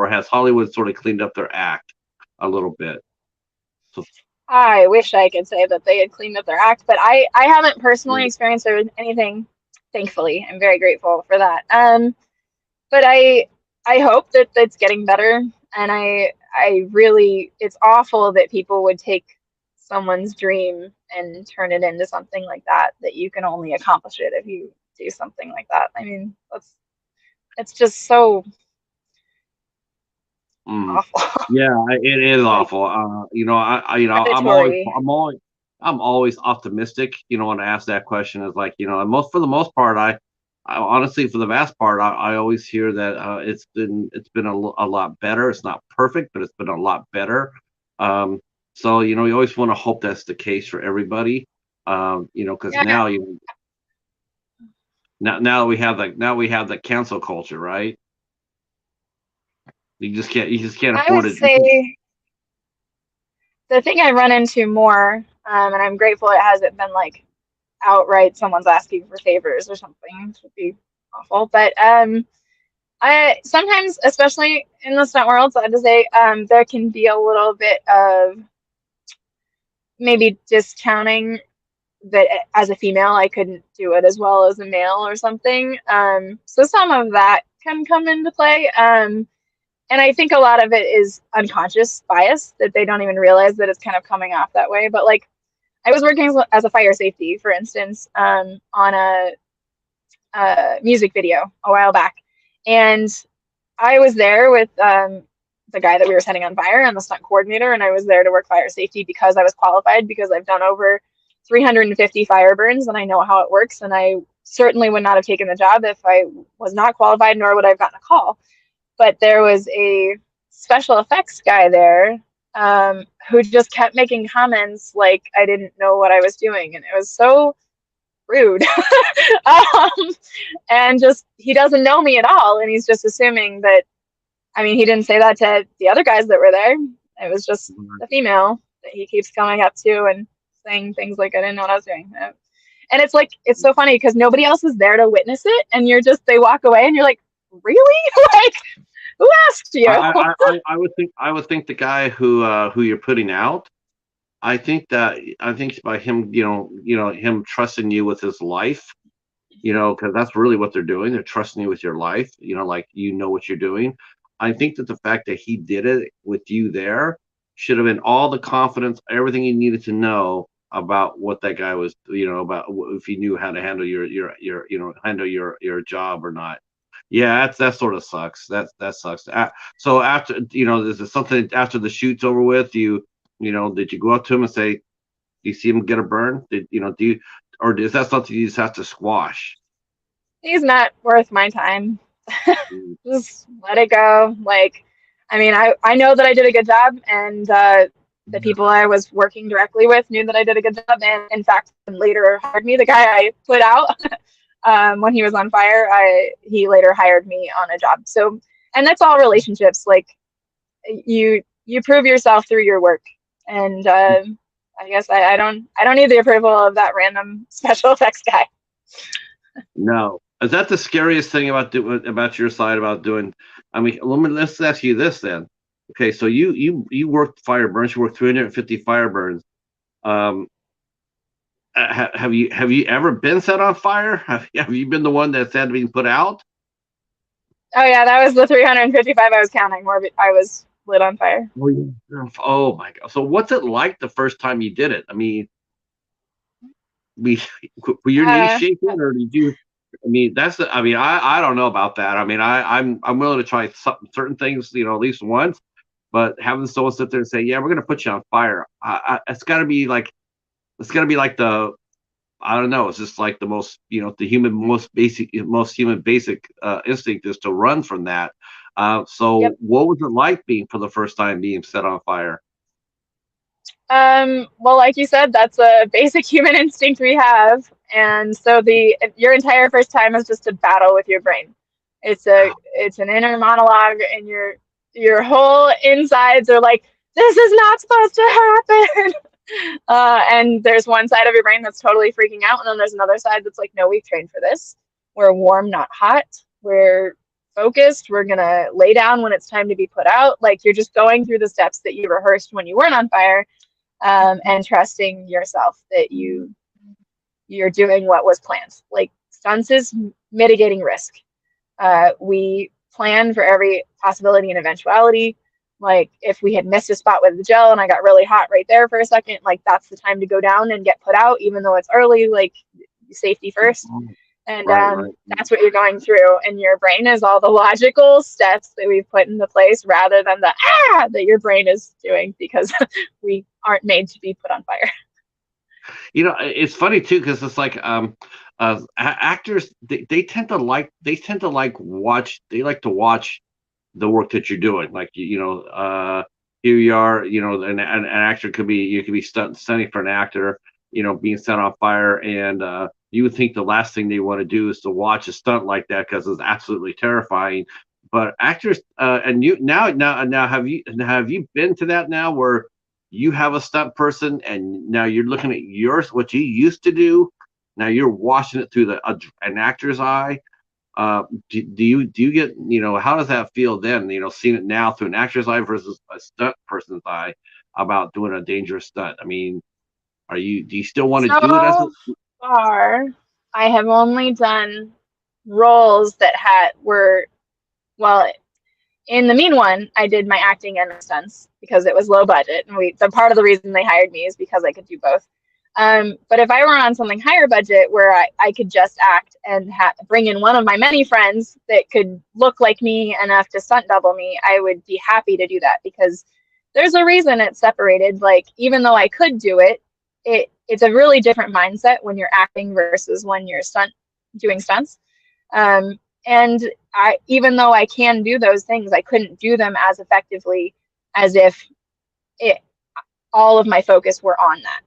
has Hollywood sort of cleaned up their act a little bit? So, I wish I could say that they had cleaned up their act, but I haven't personally experienced anything. Thankfully, I'm very grateful for that. But I hope that it's getting better, and I really, it's awful that people would take someone's dream and turn it into something like that you can only accomplish it if you do something like that. I mean, it's just so mm, awful. yeah, it is Like awful. predatory. I'm always optimistic. When I ask that question, is like and for the most part, I honestly, for the vast part, I always hear that it's been a lot better. It's not perfect, but it's been a lot better. So you always want to hope that's the case for everybody. Because Yeah, now we have the cancel culture, right? You just can't I afford would it. say the thing I run into more, and I'm grateful it hasn't been like outright someone's asking for favors or something, which would be awful. But I sometimes, especially in the stunt world, so I have to say, there can be a little bit of maybe discounting that as a female I couldn't do it as well as a male or something. So some of that can come into play. And I think a lot of it is unconscious bias that they don't even realize that it's kind of coming off that way. But like I was working as a fire safety, for instance, on a music video a while back, and I was there with the guy that we were setting on fire and the stunt coordinator, and I was there to work fire safety because I was qualified because I've done over 350 fire burns and I know how it works. And I certainly would not have taken the job if I was not qualified, nor would I have gotten a call. But there was a special effects guy there who just kept making comments like I didn't know what I was doing, and it was so rude. um, and just he doesn't know me at all, and he's just assuming that. I mean, he didn't say that to the other guys that were there. It was just the female that he keeps coming up to and saying things like I didn't know what I was doing. And it's like it's so funny because nobody else is there to witness it, and they walk away, and you're like, really? Like, who asked you? I would think the guy who you're putting out. I think by him, him trusting you with his life, because that's really what they're doing. They're trusting you with your life, like what you're doing. I think that the fact that he did it with you there should have been all the confidence, everything you needed to know about what that guy was, about if he knew how to handle handle your job or not. Yeah, that sort of sucks. That sucks. So after, is it something after the shoot's over with? Did you go up to him and say, "Do you see him get a burn? Do you, or is that something you just have to squash?" He's not worth my time. Mm. Just let it go. Like, I mean, I know that I did a good job, and the people I was working directly with knew that I did a good job, and in fact, later hired me. The guy I put out when he was on fire, he later hired me on a job. So, and that's all relationships. Like, you prove yourself through your work, and I guess I don't need the approval of that random special effects guy. No, is that the scariest thing about your side about doing? I mean, let's ask you this then. Okay, so you worked fire burns. You worked 350 fire burns. Um, have you ever been set on fire? Have you been the one that's had to be put out? Oh yeah, that was the 355 I was counting where I was lit on fire. Oh, yeah. Oh my God. So what's it like the first time you did it? I mean, we were your knees Uh, shaking, or did you? I mean, I mean, I don't know about that. I mean, I'm willing to try certain things, at least once. But having someone sit there and say, "Yeah, we're going to put you on fire," it's got to be like the, I don't know. It's just like the most, the most human basic instinct is to run from that. So yep. what was it like being for the first time being set on fire? Well, like you said, that's a basic human instinct we have, and so the your entire first time is just a battle with your brain. It's an inner monologue, and your whole insides are like, "This is not supposed to happen." And there's one side of your brain that's totally freaking out, and then there's another side that's like, "No, we've trained for this. We're warm, not hot. We're focused. We're gonna lay down when it's time to be put out." Like you're just going through the steps that you rehearsed when you weren't on fire, and trusting yourself that you're doing what was planned. Like stunts is mitigating risk. We plan for every possibility and eventuality. Like if we had missed a spot with the gel and I got really hot right there for a second, like that's the time to go down and get put out, even though it's early. Like safety first. And Right, right. that's what you're going through. And your brain is all the logical steps that we've put into place rather than the that your brain is doing because we aren't made to be put on fire. It's funny too because it's like actors they tend to like watch they like to watch the work that you're doing. Like here you are, an actor could be you could be stunning for an actor, being set on fire, and you would think the last thing they want to do is to watch a stunt like that because it's absolutely terrifying. But actors, and you now have you been to that now where you have a stunt person and now you're looking at yours what you used to do, now you're watching it through an actor's eye. Do you get, how does that feel then, seeing it now through an actor's eye versus a stunt person's eye about doing a dangerous stunt? I mean, do you still want to do it as a? So far, I have only done roles that were well. In the mean one, I did my acting and my stunts because it was low budget, and the part of the reason they hired me is because I could do both. But if I were on something higher budget where I could just act and bring in one of my many friends that could look like me enough to stunt double me, I would be happy to do that because there's a reason it's separated. Like even though I could do it, it's a really different mindset when you're acting versus when you're doing stunts. And even though I can do those things, I couldn't do them as effectively as if it all of my focus were on that.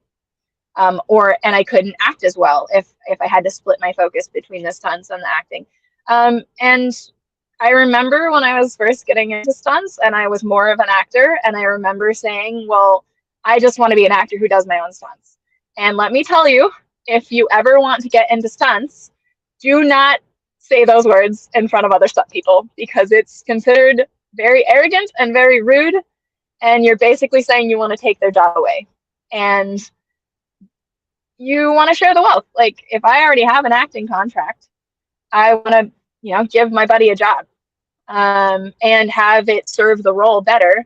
And I couldn't act as well if I had to split my focus between the stunts and the acting. And I remember when I was first getting into stunts and I was more of an actor, and I remember saying, well, I just want to be an actor who does my own stunts. And let me tell you, if you ever want to get into stunts, do not say those words in front of other stunt people because it's considered very arrogant and very rude. And you're basically saying you want to take their job away. and you want to share the wealth. Like, if I already have an acting contract, I want to, give my buddy a job, and have it serve the role better,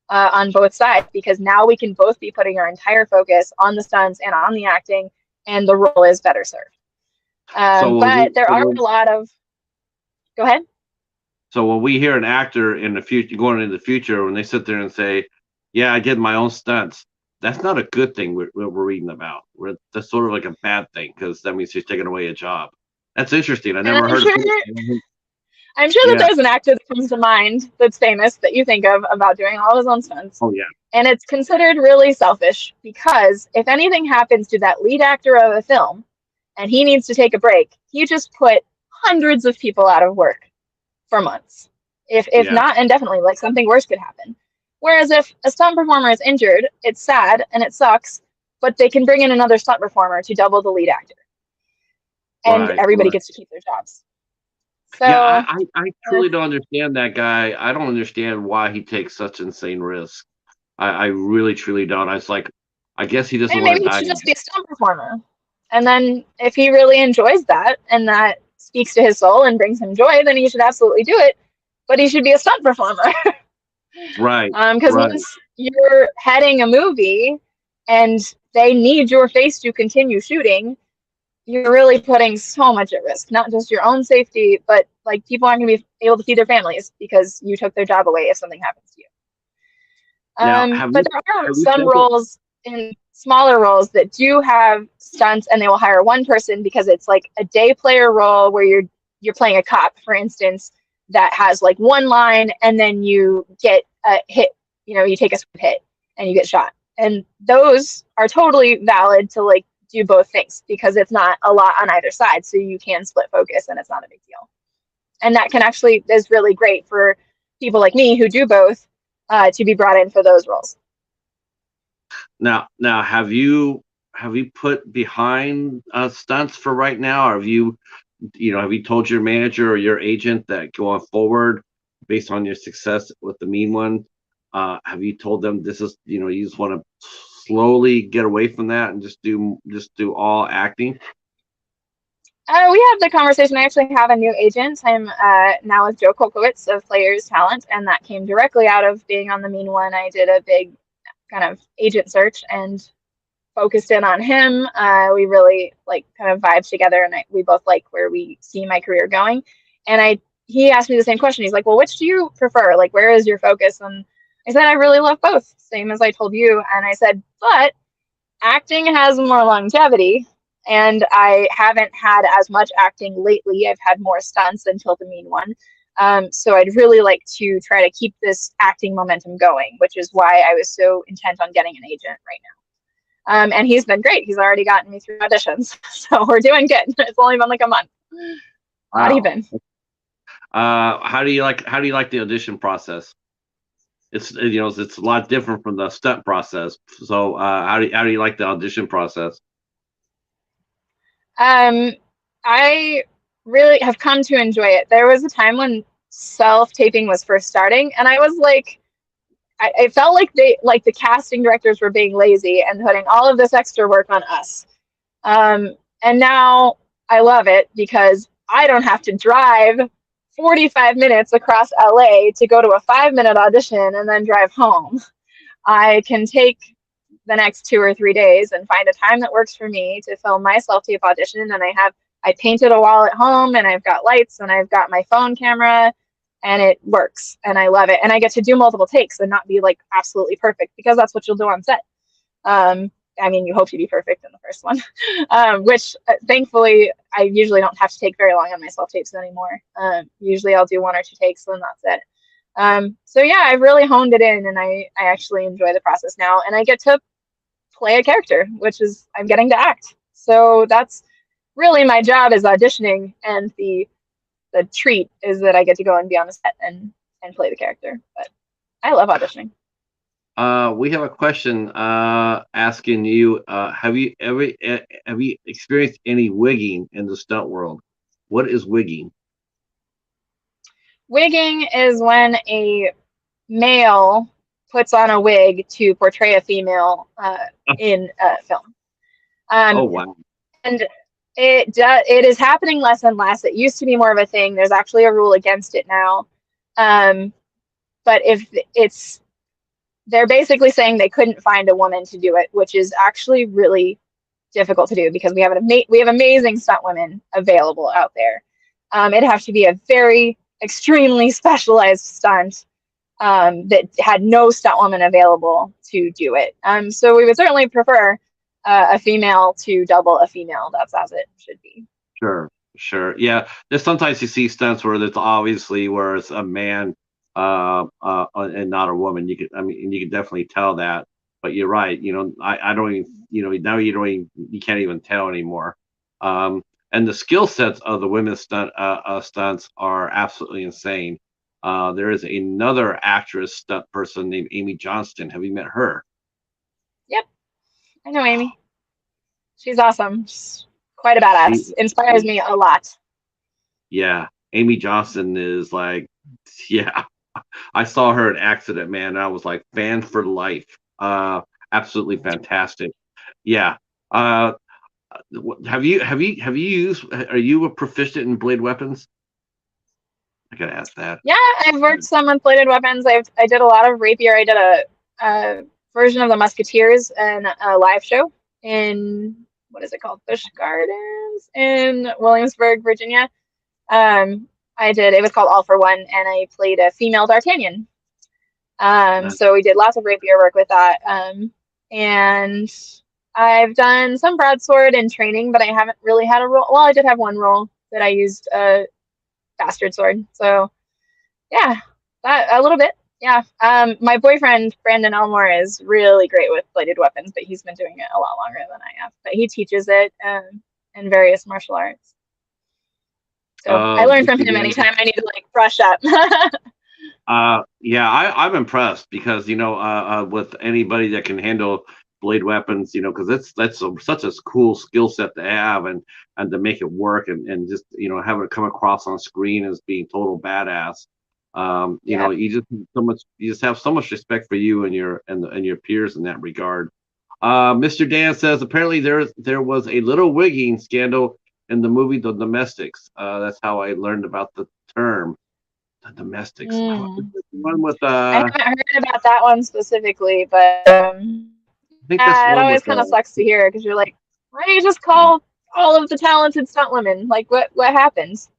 on both sides, because now we can both be putting our entire focus on the stunts and on the acting, and the role is better served. But there are a lot of. Go ahead. So when we hear an actor in the future, going into the future, when they sit there and say, "Yeah, I did my own stunts," that's not a good thing. We're reading about. That's sort of like a bad thing, because that means he's taking away a job. That's interesting. I never heard of it. I'm sure that there's an actor that comes to mind that's famous that you think of about doing all his own stunts. Oh yeah. And it's considered really selfish, because if anything happens to that lead actor of a film and he needs to take a break, he just put hundreds of people out of work for months. If not indefinitely, like something worse could happen. Whereas if a stunt performer is injured, it's sad and it sucks, but they can bring in another stunt performer to double the lead actor. And everybody gets to keep their jobs. So, yeah, I truly don't understand that guy. I don't understand why he takes such insane risks. I really, truly don't. I was like, I guess he doesn't want to die. Maybe he should just be a stunt performer. And then if he really enjoys that, and that speaks to his soul and brings him joy, then he should absolutely do it. But he should be a stunt performer. Right. Because once you're heading a movie and they need your face to continue shooting, you're really putting so much at risk, not just your own safety, but like people aren't going to be able to feed their families because you took their job away if something happens to you. But there are some roles, in smaller roles, that do have stunts, and they will hire one person because it's like a day player role where you're playing a cop, for instance, that has like one line, and then you get a hit, you take a hit and you get shot. And those are totally valid to like do both things, because it's not a lot on either side, so you can split focus and it's not a big deal. And that can actually is really great for people like me who do both, to be brought in for those roles. Now have you put behind stunts for right now, or have you told your manager or your agent that going forward, based on your success with the Mean One, have you told them this is, you just want to slowly get away from that and just do all acting? We have the conversation. I actually have a new agent. I'm now with Joe Kolkowitz of Players Talent, and that came directly out of being on the Mean One. I did a big kind of agent search and focused in on him. We really kind of vibed together, and we both like where we see my career going. And he asked me the same question. He's like, well, which do you prefer? Like, where is your focus? And I said, I really love both, same as I told you. And I said, but acting has more longevity, and I haven't had as much acting lately. I've had more stunts until the Mean One. So I'd really like to try to keep this acting momentum going, which is why I was so intent on getting an agent right now. And he's been great. He's already gotten me through auditions. So we're doing good. It's only been like a month. Wow. Not even. How do you like the audition process? It's it's a lot different from the stunt process. So how do you like the audition process? I really have come to enjoy it. There was a time when self-taping was first starting, and I was like, I felt like the casting directors were being lazy and putting all of this extra work on us. And now I love it because I don't have to drive 45 minutes across LA to go to a 5-minute audition and then drive home. I can take the next 2 or 3 days and find a time that works for me to film my self-tape audition. And I painted a wall at home, and I've got lights, and I've got my phone camera, and it works, and I love it. And I get to do multiple takes and not be like absolutely perfect, because that's what you'll do on set. I mean, you hope to be perfect in the first one, which thankfully I usually don't have to take very long on my self-tapes anymore. Usually I'll do 1 or 2 takes, and that's it. So yeah, I've really honed it in, and I actually enjoy the process now, and I get to play a character, which is I'm getting to act. So that's really my job, is auditioning, and the treat is that I get to go and be on the set and play the character. But I love auditioning. We have a question asking you, have you experienced any wigging in the stunt world? What is wigging? Wigging is when a male puts on a wig to portray a female in a film. Oh wow. And it is happening less and less. It used to be more of a thing. There's actually a rule against it now. But if it's, they're basically saying they couldn't find a woman to do it, which is actually really difficult to do because we have amazing stunt women available out there. It'd have to be a very extremely specialized stunt that had no stunt woman available to do it. So we would certainly prefer a female to double a female. That's as it should be. Sure. Yeah, there's sometimes you see stunts where there's obviously where it's a man and not a woman. You can definitely tell that. But you're right. I don't even, now you can't even tell anymore. And the skill sets of the women's stunts are absolutely insane. There is another actress stunt person named Amy Johnston. Have you met her? Yep, I know Amy. She's awesome. She's quite a badass. Inspires me a lot. Yeah, Amy Johnston is like, yeah. I saw her in Accident Man. And I was like, fan for life. Absolutely fantastic. Yeah. Have you used? Are you a proficient in blade weapons? I gotta ask that. Yeah, I've worked some with bladed weapons. I did a lot of rapier. I did a version of the Musketeers in a live show in, what is it called, Busch Gardens in Williamsburg, Virginia. It was called All for One, and I played a female D'Artagnan. So we did lots of rapier work with that. And I've done some broadsword in training, but I haven't really had a role. Well, I did have one role that I used a bastard sword. So yeah, that a little bit. Yeah. My boyfriend, Brandon Elmore, is really great with bladed weapons, but he's been doing it a lot longer than I have. But he teaches it in various martial arts. So I learn from him anytime I need to brush up. Yeah, I'm impressed because with anybody that can handle blade weapons, because that's such a cool skill set to have and to make it work and just have it come across on screen as being total badass. You just have so much respect for you and your peers in that regard. Mr. Dan says apparently there was a little wigging scandal in the movie The Domestics. That's how I learned about the term. The Domestics. One with I haven't heard about that one specifically, but I think it always kind of sucks to hear because you're like, why don't you just call all of the talented stunt women? Like, what happens?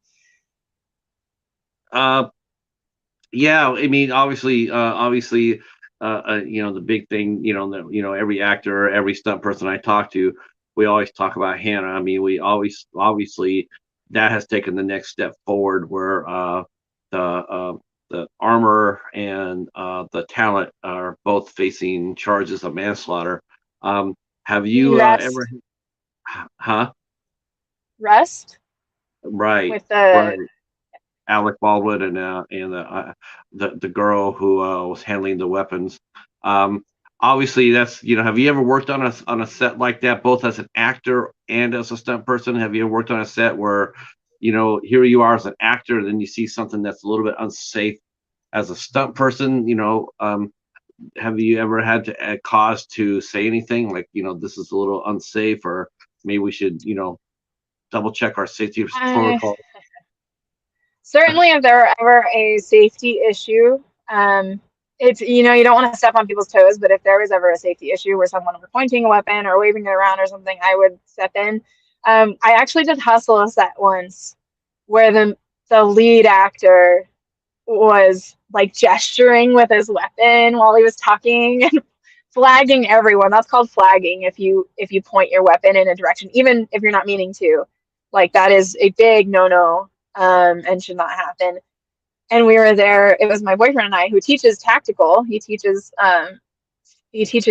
Yeah, I mean, obviously, the big thing, that every actor, every stunt person I talk to, we always talk about Hannah. I mean, we always obviously that has taken the next step forward where the armor and the talent are both facing charges of manslaughter. Have you ever? Huh? Rust. Right. With the right. Alec Baldwin and the girl who was handling the weapons. Obviously, that's have you ever worked on a set like that, both as an actor and as a stunt person? Have you ever worked on a set where here you are as an actor, and then you see something that's a little bit unsafe as a stunt person? Have you ever had to cause to say anything like this is a little unsafe, or maybe we should double check our safety protocol? Certainly, if there were ever a safety issue, it's you don't want to step on people's toes, but if there was ever a safety issue where someone was pointing a weapon or waving it around or something, I would step in. I actually did hustle a set once where the lead actor was gesturing with his weapon while he was talking and flagging everyone. That's called flagging if you point your weapon in a direction, even if you're not meaning to. That is a big no-no and should not happen. And we were there. It was my boyfriend and I who teaches tactical. He teaches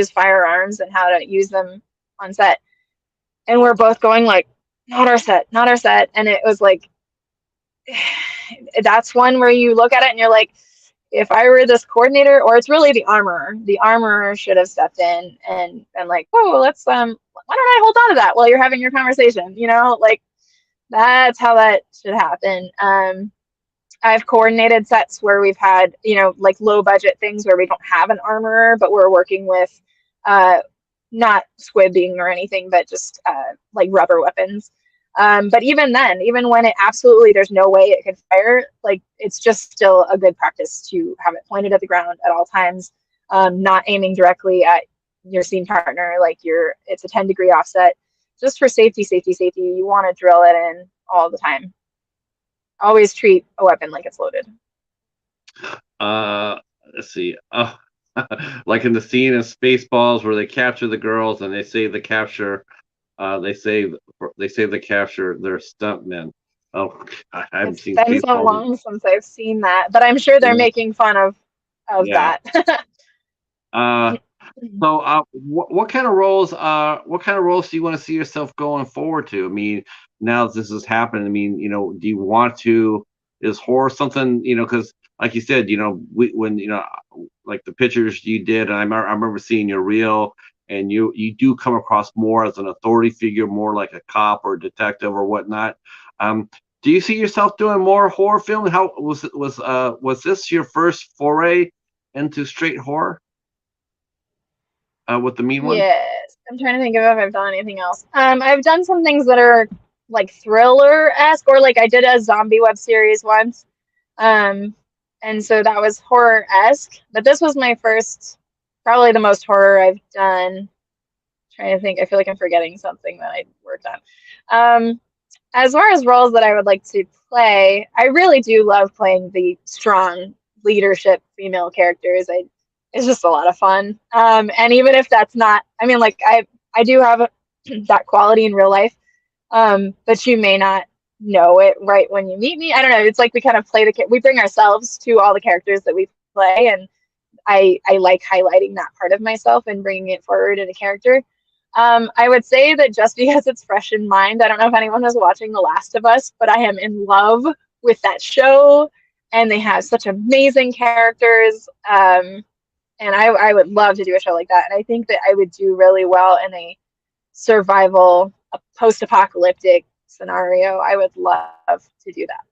firearms and how to use them on set. And we're both going not our set. And it was that's one where you look at it and you're like, if I were this coordinator, or it's really the armorer should have stepped in and been like, oh, let's why don't I hold on to that while you're having your conversation? That's how that should happen. I've coordinated sets where we've had, like low budget things where we don't have an armorer, but we're working with not squibbing or anything, but just like rubber weapons. But even then, even when it absolutely there's no way it could fire, like it's just still a good practice to have it pointed at the ground at all times, not aiming directly at your scene partner, like it's a 10-degree offset, just for safety, safety, safety. You want to drill it in all the time. Always treat a weapon like it's loaded. Let's see. Like in the scene in Spaceballs where they capture the girls and they say the capture, they say the capture, they're stuntmen. Oh, I haven't It's seen been so Spaceballs. long since I've seen that, but I'm sure they're Yeah. making fun of Yeah. that. So, what kind of roles? What kind of roles do you want to see yourself going forward to? I mean, now that this has happened, I mean, do you want to? Is horror something? Because like you said, when like the pictures you did, and I remember seeing your reel, and you do come across more as an authority figure, more like a cop or a detective or whatnot. Do you see yourself doing more horror film? How was this your first foray into straight horror? With the mean one? Yes, I'm trying to think of if I've done anything else. I've done some things that are like thriller-esque, or like I did a zombie web series once. And so that was horror-esque, but this was my first, probably the most horror I've done. Trying to think, I feel like I'm forgetting something that I worked on. As far as roles that I would like to play, I really do love playing the strong leadership female characters. It's just a lot of fun. And even if that's not, I mean, like I do have that quality in real life, but you may not know it right when you meet me. I don't know. It's like we kind of we bring ourselves to all the characters that we play, and I like highlighting that part of myself and bringing it forward in a character. I would say that just because it's fresh in mind, I don't know if anyone was watching The Last of Us, but I am in love with that show, and they have such amazing characters. And I would love to do a show like that. And I think that I would do really well in a survival, a post-apocalyptic scenario. I would love to do that.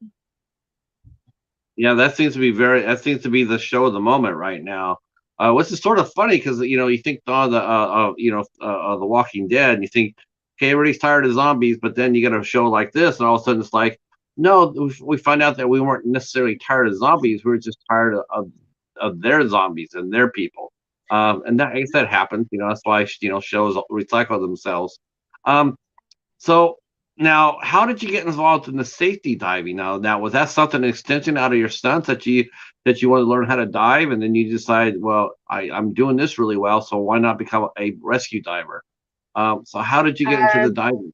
Yeah, that seems to be the show of the moment right now. Which is sort of funny because you think on the Walking Dead, and you think, okay, everybody's tired of zombies, but then you get a show like this, and all of a sudden it's like, no, we find out that we weren't necessarily tired of zombies, we were just tired of their zombies and their people. And that, I guess that happens. That's why shows recycle themselves. So now, how did you get involved in the safety diving? Now was that something, an extension out of your stunts that you want to learn how to dive, and then you decide, well, I'm doing this really well, so why not become a rescue diver? So how did you get into the diving?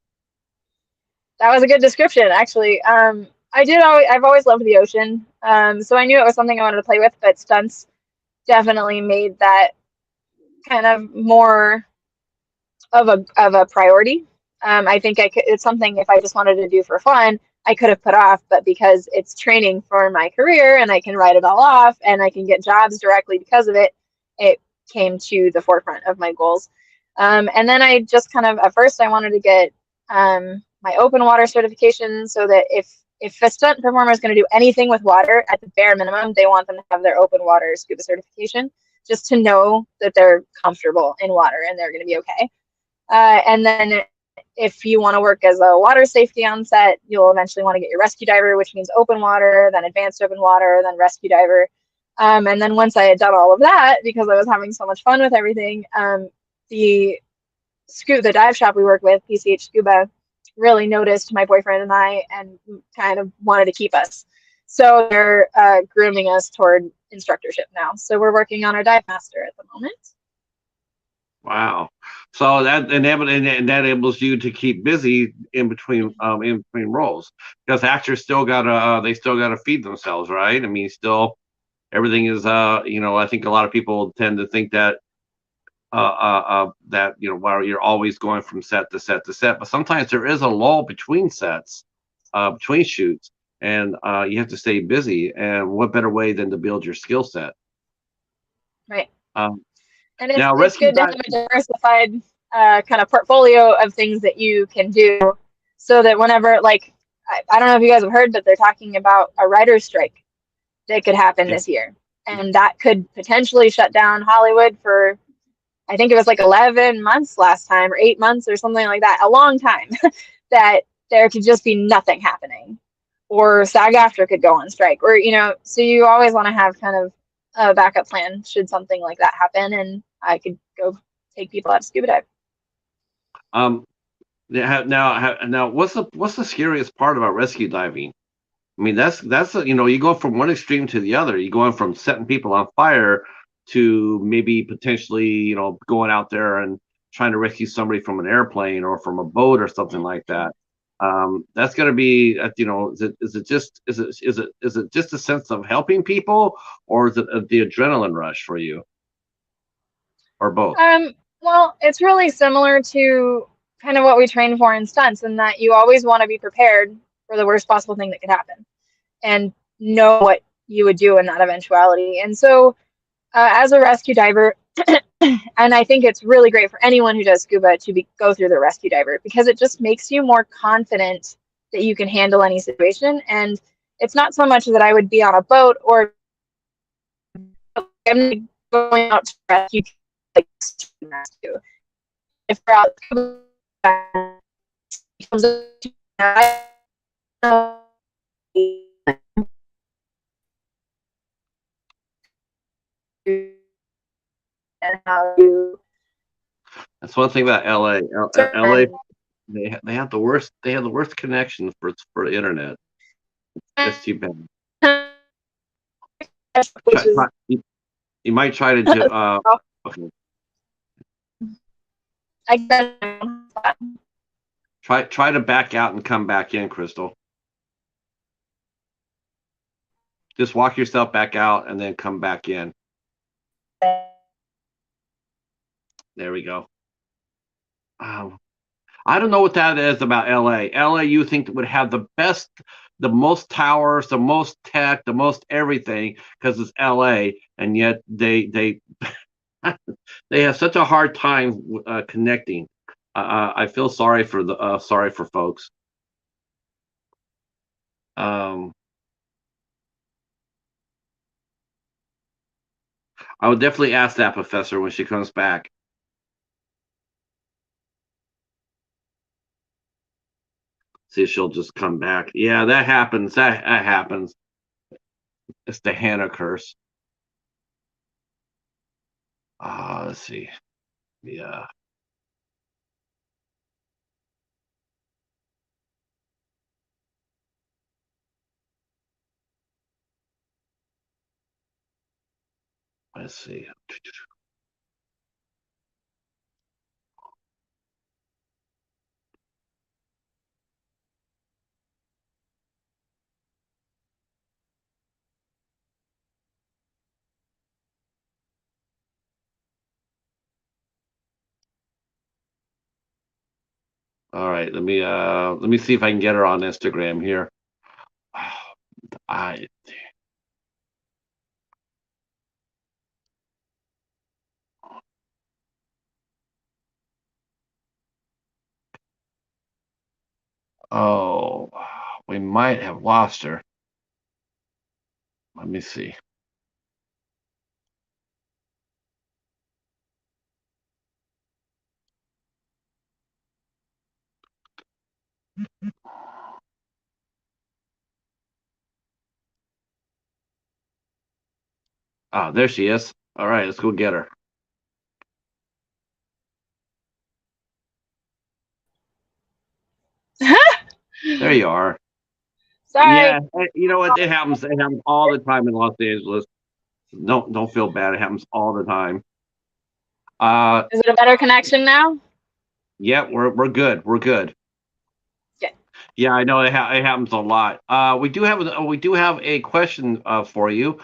That was a good description, actually. I've always loved the ocean, so I knew it was something I wanted to play with. But stunts definitely made that kind of more of a priority. I think it's something, if I just wanted to do for fun, I could have put off, but because it's training for my career and I can write it all off and I can get jobs directly because of it, it came to the forefront of my goals. And then I just kind of, at first I wanted to get my open water certification, so that if a stunt performer is going to do anything with water, at the bare minimum, they want them to have their open water scuba certification, just to know that they're comfortable in water and they're going to be okay. And then if you want to work as a water safety on set, you'll eventually want to get your rescue diver, which means open water, then advanced open water, then rescue diver. And then once I had done all of that, because I was having so much fun with everything, the dive shop we work with, PCH Scuba, really noticed my boyfriend and I and kind of wanted to keep us. So they're grooming us toward instructorship now. So we're working on our dive master at the moment. Wow. So that enables you to keep busy in between roles, because actors still gotta feed themselves, right? I mean, still everything is I think a lot of people tend to think that while you're always going from set to set to set, but sometimes there is a lull between sets, between shoots, and you have to stay busy. And what better way than to build your skill set? Right. And Now, it's good to have a diversified kind of portfolio of things that you can do, so that whenever, like, I don't know if you guys have heard, but they're talking about a writer's strike that could happen this year. And that could potentially shut down Hollywood for, I think it was like 11 months last time, or 8 months or something like that, a long time, that there could just be nothing happening. Or SAG-AFTRA could go on strike, or, so you always want to have kind of a backup plan should something like that happen, and I could go take people out to scuba dive. Now, what's the scariest part about rescue diving? I mean, that's you go from one extreme to the other. You're going from setting people on fire to maybe potentially, going out there and trying to rescue somebody from an airplane or from a boat or something like that. That's going to be, is it just a sense of helping people, or is it the adrenaline rush for you, or both? Well, it's really similar to kind of what we train for in stunts, in that you always want to be prepared for the worst possible thing that could happen and know what you would do in that eventuality. And so, as a rescue diver, and I think it's really great for anyone who does scuba to go through the rescue diver, because it just makes you more confident that you can handle any situation. And it's not so much that I would be on a boat or I'm going out to rescue, like rescue. If we're out and how you. That's one thing about LA. LA, they have the worst connection for the internet. That's too bad. You might try to do. Okay. Try to back out and come back in, Krystle. Just walk yourself back out and then come back in. There we go. I don't know what that is about LA. LA, you think would have the best, the most towers, the most tech, the most everything, because it's LA, and yet they they have such a hard time connecting. I feel sorry for folks. I would definitely ask that professor when she comes back. See if she'll just come back. Yeah, that happens. That happens. It's the Hannah curse. Let's see. Yeah. Let's see. All right, let me see if I can get her on Instagram here. Oh, we might have lost her. Let me see. Oh, there she is. All right, let's go get her. There you are. Sorry. Yeah, you know what? It happens. It happens all the time in Los Angeles. Don't feel bad. It happens all the time. Is it a better connection now? Yeah, we're good. We're good. Okay. Yeah, I know it happens a lot. We do have a question for you.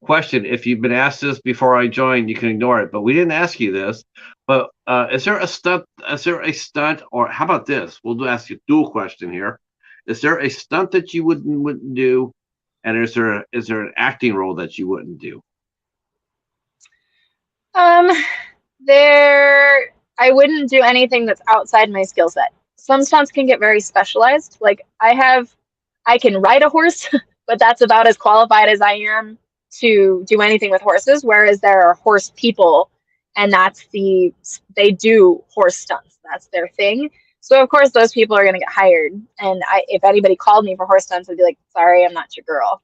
Question: if you've been asked this before I joined, you can ignore it. But we didn't ask you this. But is there a stunt? Is there a stunt, or how about this? We'll ask you a dual question here. Is there a stunt that you wouldn't do, and is there an acting role that you wouldn't do? I wouldn't do anything that's outside my skill set. Some stunts can get very specialized. Like I can ride a horse, but that's about as qualified as I am to do anything with horses. Whereas there are horse people, and they do horse stunts. That's their thing. So of course those people are going to get hired. And if anybody called me for horse stunts, I'd be like, sorry, I'm not your girl.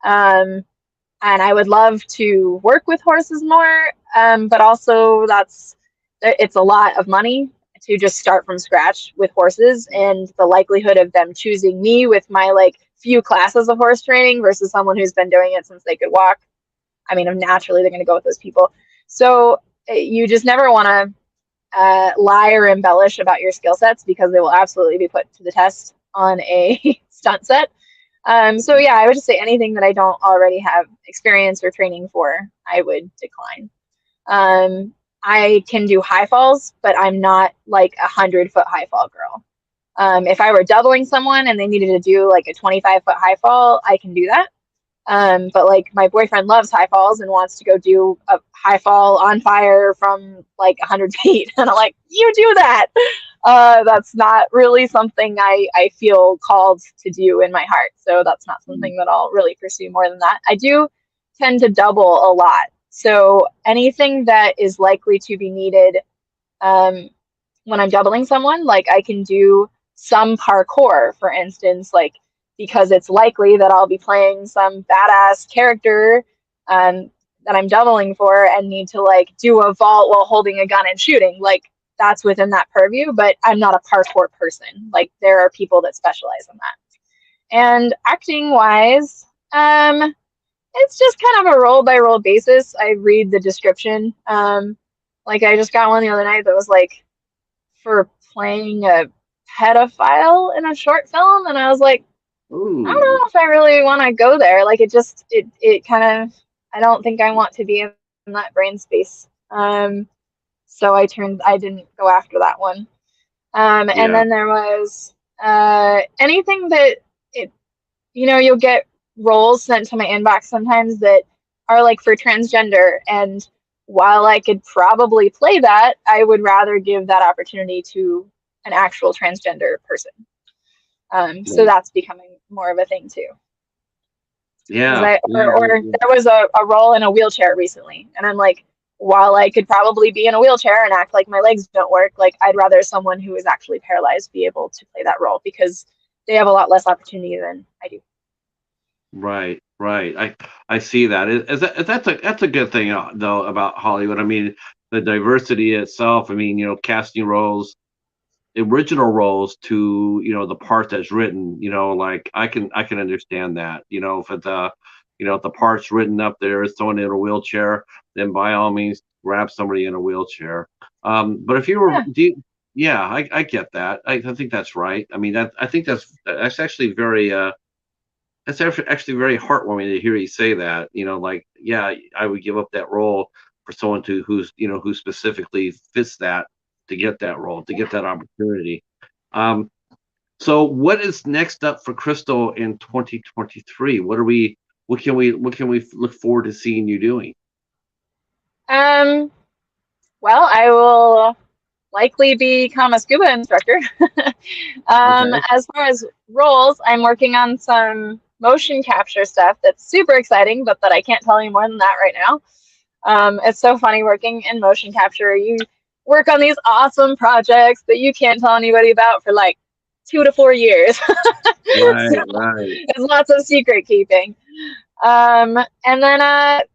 And I would love to work with horses more, but also it's a lot of money to just start from scratch with horses, and the likelihood of them choosing me with my like few classes of horse training versus someone who's been doing it since they could walk. I mean, naturally they're going to go with those people. So you just never want to lie or embellish about your skill sets, because they will absolutely be put to the test on a stunt set. So yeah, I would just say anything that I don't already have experience or training for, I would decline. I can do high falls, but I'm not like 100-foot high fall girl. If I were doubling someone and they needed to do like a 25-foot high fall, I can do that. But like my boyfriend loves high falls and wants to go do a high fall on fire from like 100 feet. And I'm like, you do that. That's not really something I feel called to do in my heart. So that's not something that I'll really pursue more than that. I do tend to double a lot. So anything that is likely to be needed when I'm doubling someone, like I can do some parkour, for instance, like because it's likely that I'll be playing some badass character that I'm doubling for and need to like do a vault while holding a gun and shooting. Like that's within that purview, but I'm not a parkour person. Like there are people that specialize in that. And acting wise, it's just kind of a role by role basis. I read the description. Like I just got one the other night that was like for playing a pedophile in a short film, and I was like, Ooh. I don't know if I really want to go there. Like it kind of, I don't think I want to be in that brain space. So I didn't go after that one. And then there was anything that you'll get roles sent to my inbox sometimes that are like for transgender, and while I could probably play that, I would rather give that opportunity to an actual transgender person. So that's becoming more of a thing too. Yeah. Or there was a role in a wheelchair recently, and I'm like, while I could probably be in a wheelchair and act like my legs don't work, like I'd rather someone who is actually paralyzed be able to play that role, because they have a lot less opportunity than I do. Right. I see that. That's a good thing though about Hollywood. I mean, the diversity itself. I mean, casting roles, original roles to the part that's written. Like I can understand that. If the part's written up there is someone in a wheelchair, then by all means grab somebody in a wheelchair. But if you were, yeah, I get that. I think that's right. I mean, I think that's actually very that's actually very heartwarming to hear you say that. Like, yeah, I would give up that role for someone who specifically fits that, to get that role, to get that opportunity. So what is next up for Krystle in 2023? What can we look forward to seeing you doing? Well, I will likely become a scuba instructor. Okay. As far as roles, I'm working on some motion capture stuff that's super exciting, but that I can't tell you more than that right now. It's so funny working in motion capture. You work on these awesome projects that you can't tell anybody about for like 2 to 4 years. Right. There's lots of secret keeping. And then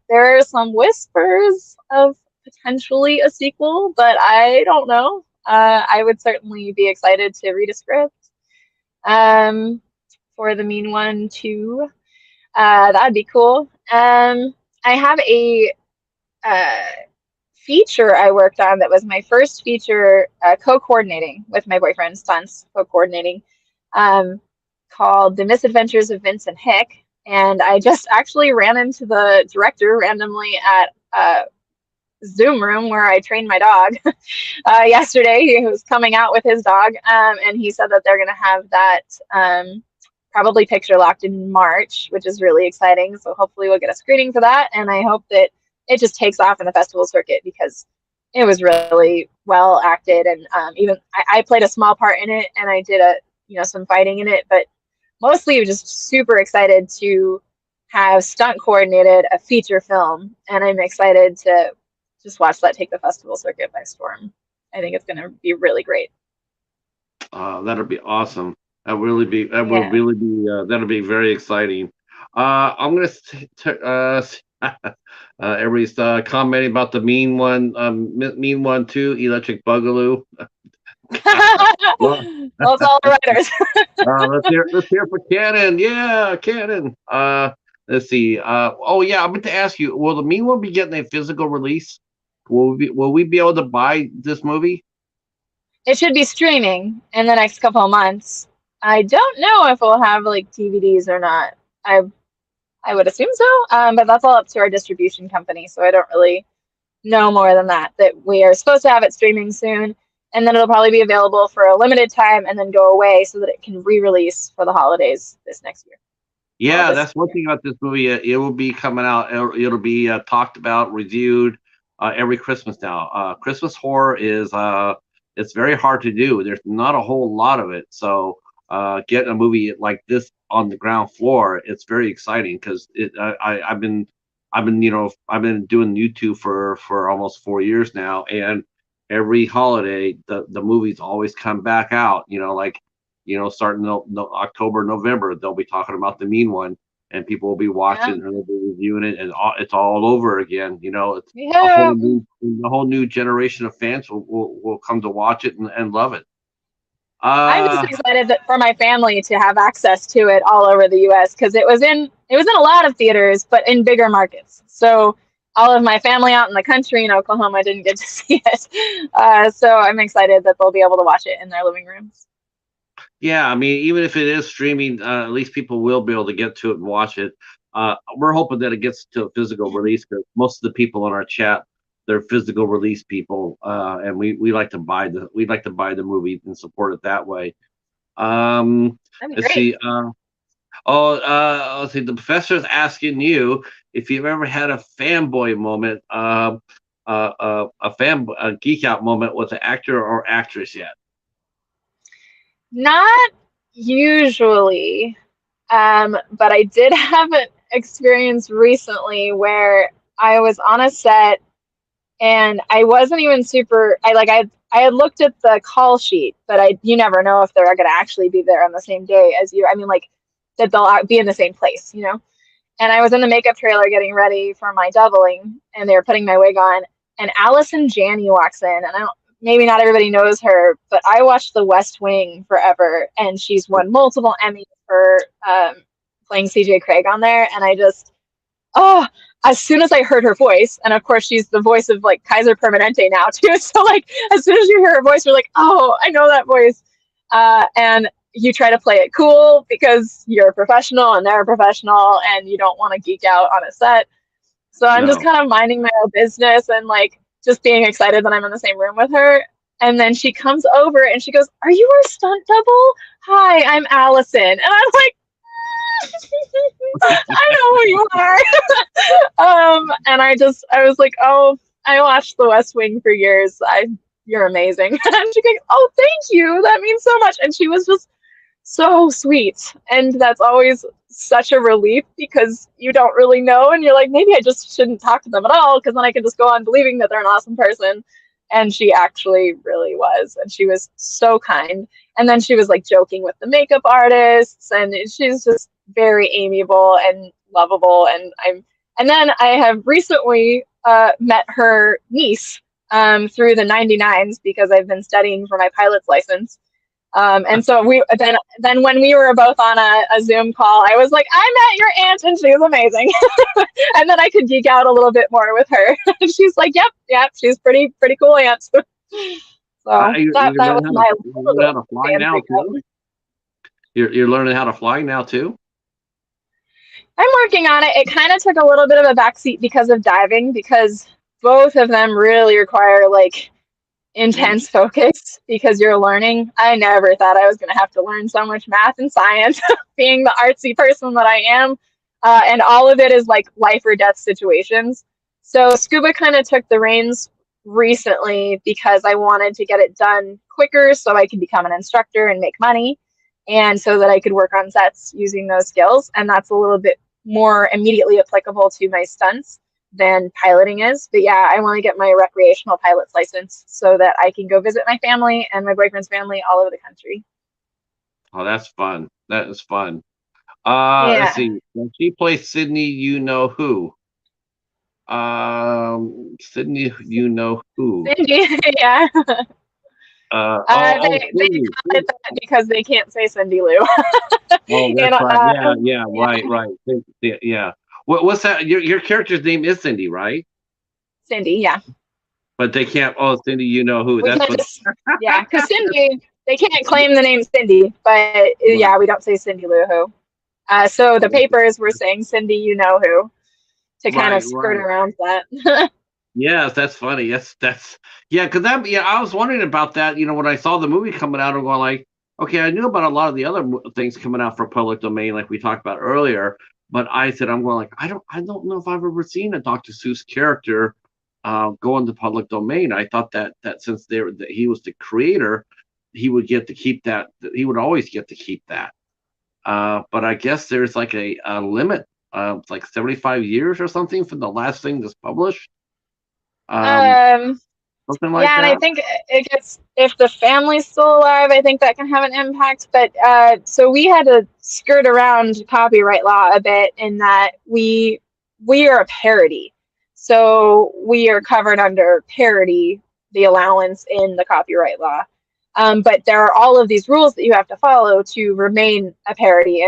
there are some whispers of potentially a sequel, but I don't know. I would certainly be excited to read a script for the Mean One too. That'd be cool. I have a feature I worked on that was my first feature, co-coordinating with my boyfriend, stunts co-coordinating, called The Misadventures of Vincent Hick. And I just actually ran into the director randomly at a Zoom room where I trained my dog yesterday. He was coming out with his dog, and he said that they're going to have that probably picture locked in March, which is really exciting. So hopefully we'll get a screening for that, and I hope that it just takes off in the festival circuit, because it was really well acted. And even I played a small part in it, and I did some fighting in it, but mostly just super excited to have stunt coordinated a feature film, and I'm excited to just watch that take the festival circuit by storm. I think it's going to be really great. That'll be awesome. Yeah. That'll be very exciting. I'm gonna everybody's commenting about the mean one too, Electric Boogaloo. Well, Well, it's all the writers. let's hear for Cannon. Yeah, Cannon. Let's see. Oh yeah, I meant to ask you. Will the mean one be getting a physical release? Will we be able to buy this movie? It should be streaming in the next couple of months. I don't know if we'll have like DVDs or not. I would assume so, but that's all up to our distribution company. So I don't really know more than that. That we are supposed to have it streaming soon, and then it'll probably be available for a limited time and then go away so that it can re-release for the holidays this next year. Yeah, that's one thing about this movie. It will be coming out. It'll be talked about, reviewed every Christmas now. Christmas horror is it's very hard to do. There's not a whole lot of it. So getting a movie like this on the ground floor, it's very exciting because I've been I've been doing YouTube for almost 4 years now, and every holiday the movies always come back out. Starting no, October, November, they'll be talking about the mean one, and people will be watching and they'll be reviewing it, and it's all over again. It's a whole new generation of fans will come to watch it and love it. I'm just excited that for my family to have access to it all over the U.S. because it was in a lot of theaters, but in bigger markets. So all of my family out in the country in Oklahoma didn't get to see it. So I'm excited that they'll be able to watch it in their living rooms. Yeah, I mean, even if it is streaming, at least people will be able to get to it and watch it. We're hoping that it gets to a physical release because most of the people in our chat, they're physical release people, and we like to buy the movie and support it that way. Let's see. Let's see. The professor's asking you if you've ever had a fanboy moment, a geek out moment with an actor or actress yet. Not usually, but I did have an experience recently where I was on a set and I wasn't even I had looked at the call sheet, but you never know if they're going to actually be there on the same day as you. I mean, like that they'll be in the same place, And I was in the makeup trailer getting ready for my doubling, and they were putting my wig on, and Allison Janney walks in, and maybe not everybody knows her, but I watched The West Wing forever, and she's won multiple Emmys for playing CJ Craig on there, and as soon as I heard her voice, and of course she's the voice of like Kaiser Permanente now too, so like as soon as you hear her voice, you're like, oh, I know that voice, and you try to play it cool because you're a professional and they're a professional, and you don't want to geek out on a set. So I'm just kind of minding my own business and like just being excited that I'm in the same room with her. And then she comes over and she goes, "Are you our stunt double? Hi, I'm Allison." And I'm like, I know who you are. And I was like, oh, I watched The West Wing for years. You're amazing. And she goes, "Oh, thank you. That means so much." And she was just so sweet. And that's always such a relief because you don't really know. And you're like, maybe I just shouldn't talk to them at all because then I can just go on believing that they're an awesome person. And she actually really was. And she was so kind. And then she was like joking with the makeup artists. And she's just very amiable and lovable. And then I have recently met her niece through the 99s because I've been studying for my pilot's license. And so then when we were both on a Zoom call, I was like, "I met your aunt and she's amazing." And then I could geek out a little bit more with her. And she's like, yep, she's pretty cool aunt. So that was my learning how to fly now too. You're learning how to fly now too. I'm working on it. It kind of took a little bit of a backseat because of diving, because both of them really require like intense focus because you're learning. I never thought I was going to have to learn so much math and science being the artsy person that I am. And all of it is like life or death situations. So scuba kind of took the reins recently because I wanted to get it done quicker so I could become an instructor and make money. and so that I could work on sets using those skills. And that's a little bit more immediately applicable to my stunts than piloting is. But yeah, I want to get my recreational pilot's license so that I can go visit my family and my boyfriend's family all over the country. Oh, that's fun. That is fun. Let's Yeah. see. When she plays Sydney, you know who? Sydney, you know who? Cindy, yeah. They Sydney. call it that because they can't say Cindy Lou. Oh, that's and right. Yeah, yeah, yeah, right. Yeah. What's that? Your character's name is Cindy, right? Cindy, yeah. But they can't. Oh, Cindy, you know who? We That's can't what. just, yeah, because Cindy, they can't claim the name Cindy, but Right, yeah, we don't say Cindy Lou Who. So the oh, papers were saying Cindy, you know who, to kind of skirt right. around that. Yes, that's funny. That's yeah. Because yeah, I was wondering about that. When I saw the movie coming out, I'm going like, okay, I knew about a lot of the other things coming out for public domain, like we talked about earlier. But I said I'm going like, I don't know if I've ever seen a Dr. Seuss character go into public domain. I thought that since that he was the creator, he would get to keep that. He would always get to keep that. But I guess there's like a limit, like 75 years or something from the last thing that's published. Um, um, Something like yeah, and I that. think it gets, if the family's still alive, I think that can have an impact. But so we had to skirt around copyright law a bit in that we are a parody, so we are covered under parody, the allowance in the copyright law. But there are all of these rules that you have to follow to remain a parody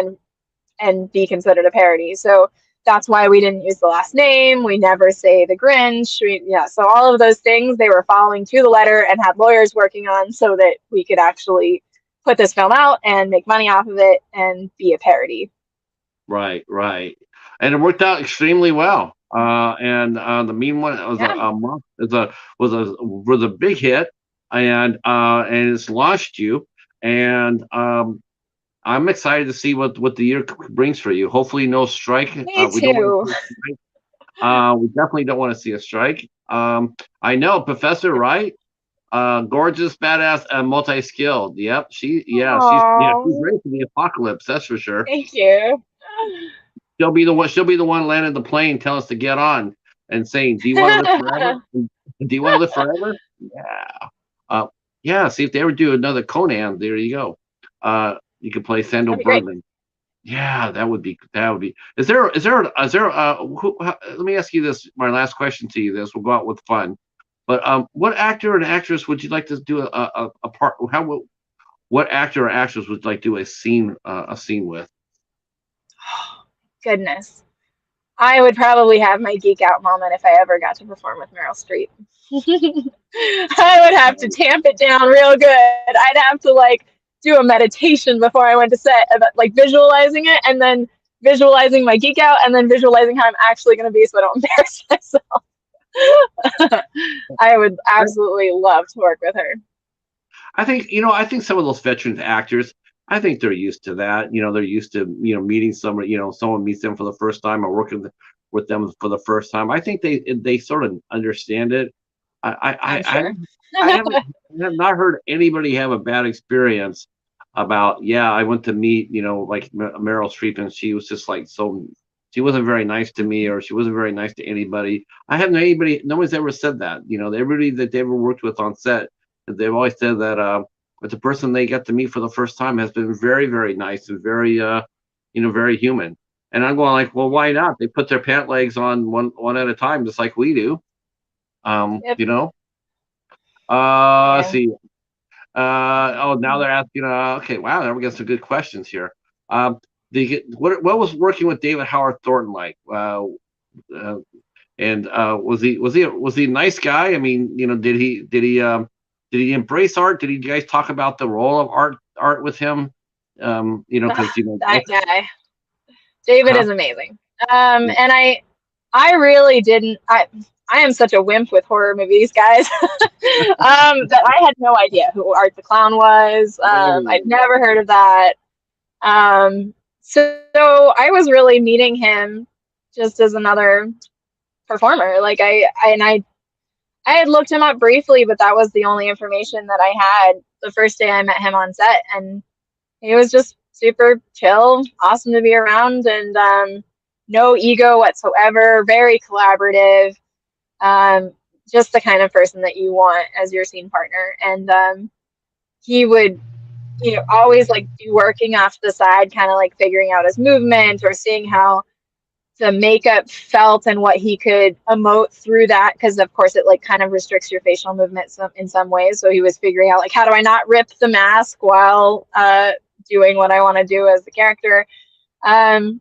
and be considered a parody. So that's why we didn't use the last name. We never say the Grinch. Yeah, so all of those things they were following to the letter and had lawyers working on so that we could actually put this film out and make money off of it and be a parody. Right. And it worked out extremely well. And the mean one was Yeah, was a big hit, and it's launched you. And I'm excited to see what the year brings for you. Hopefully, no strike. me We don't want too. to see a strike. We definitely don't want to see a strike. I know, Professor, right? Gorgeous, badass, and multi-skilled. Yep, she's Oh, ready for the apocalypse. That's for sure. thank you. She'll be the one. She'll be the one landing the plane, telling us to get on, and saying, "Do you want to live forever? Do you want to live forever?" Yeah. Uh, yeah. See if they ever do another Conan. There you go. You could play Sandal That'd be great. Bergman. Yeah, that would be. That would be. Is there? Let me ask you this. My last question to you. This we'll go out with fun. But what actor and actress would you like to do a part? What actor or actress would you like to do a scene with? Goodness. I would probably have my geek out moment if I ever got to perform with Meryl Streep. I would have to tamp it down real good. I'd have to like do a meditation before I went to set, about, like visualizing it and then visualizing my geek out and then visualizing how I'm actually going to be so I don't embarrass myself. I would absolutely love to work with her. I think some of those veteran actors, I think they're used to that. They're used to meeting somebody. Someone meets them for the first time or working with them for the first time. I think they sort of understand it. I I I'm I, I sure. I have not heard anybody have a bad experience about. Yeah, I went to meet like Meryl Streep, and she was just like so. She wasn't very nice to me, or she wasn't very nice to anybody. I haven't anybody. No one's ever said that. Everybody that they ever worked with on set, they've always said that the person they got to meet for the first time has been very, very nice and very, very human. And I'm going like, well, why not? They put their pant legs on one at a time, just like we do. Um, Yep. you know. Let's Yeah. see. Oh, now they're asking. Okay, wow, now we got some good questions here. What was working with David Howard Thornton like? Uh, and was he a nice guy? I mean, did he embrace art? Did you guys talk about the role of art with him? Because That guy. David huh? is amazing. And I really didn't. I am such a wimp with horror movies, guys. That I had no idea who Art the Clown was. I'd Oh, never heard of that. So I was really meeting him just as another performer. Like I had looked him up briefly, but that was the only information that I had the first day I met him on set, and He was just super chill, awesome to be around, and no ego whatsoever, very collaborative, um, just the kind of person that you want as your scene partner. And he would, always like be working off to the side, kind of like figuring out his movement or seeing how the makeup felt and what he could emote through that, because of course it like kind of restricts your facial movement in some ways. So he was figuring out like, how do I not rip the mask while doing what I want to do as the character. um,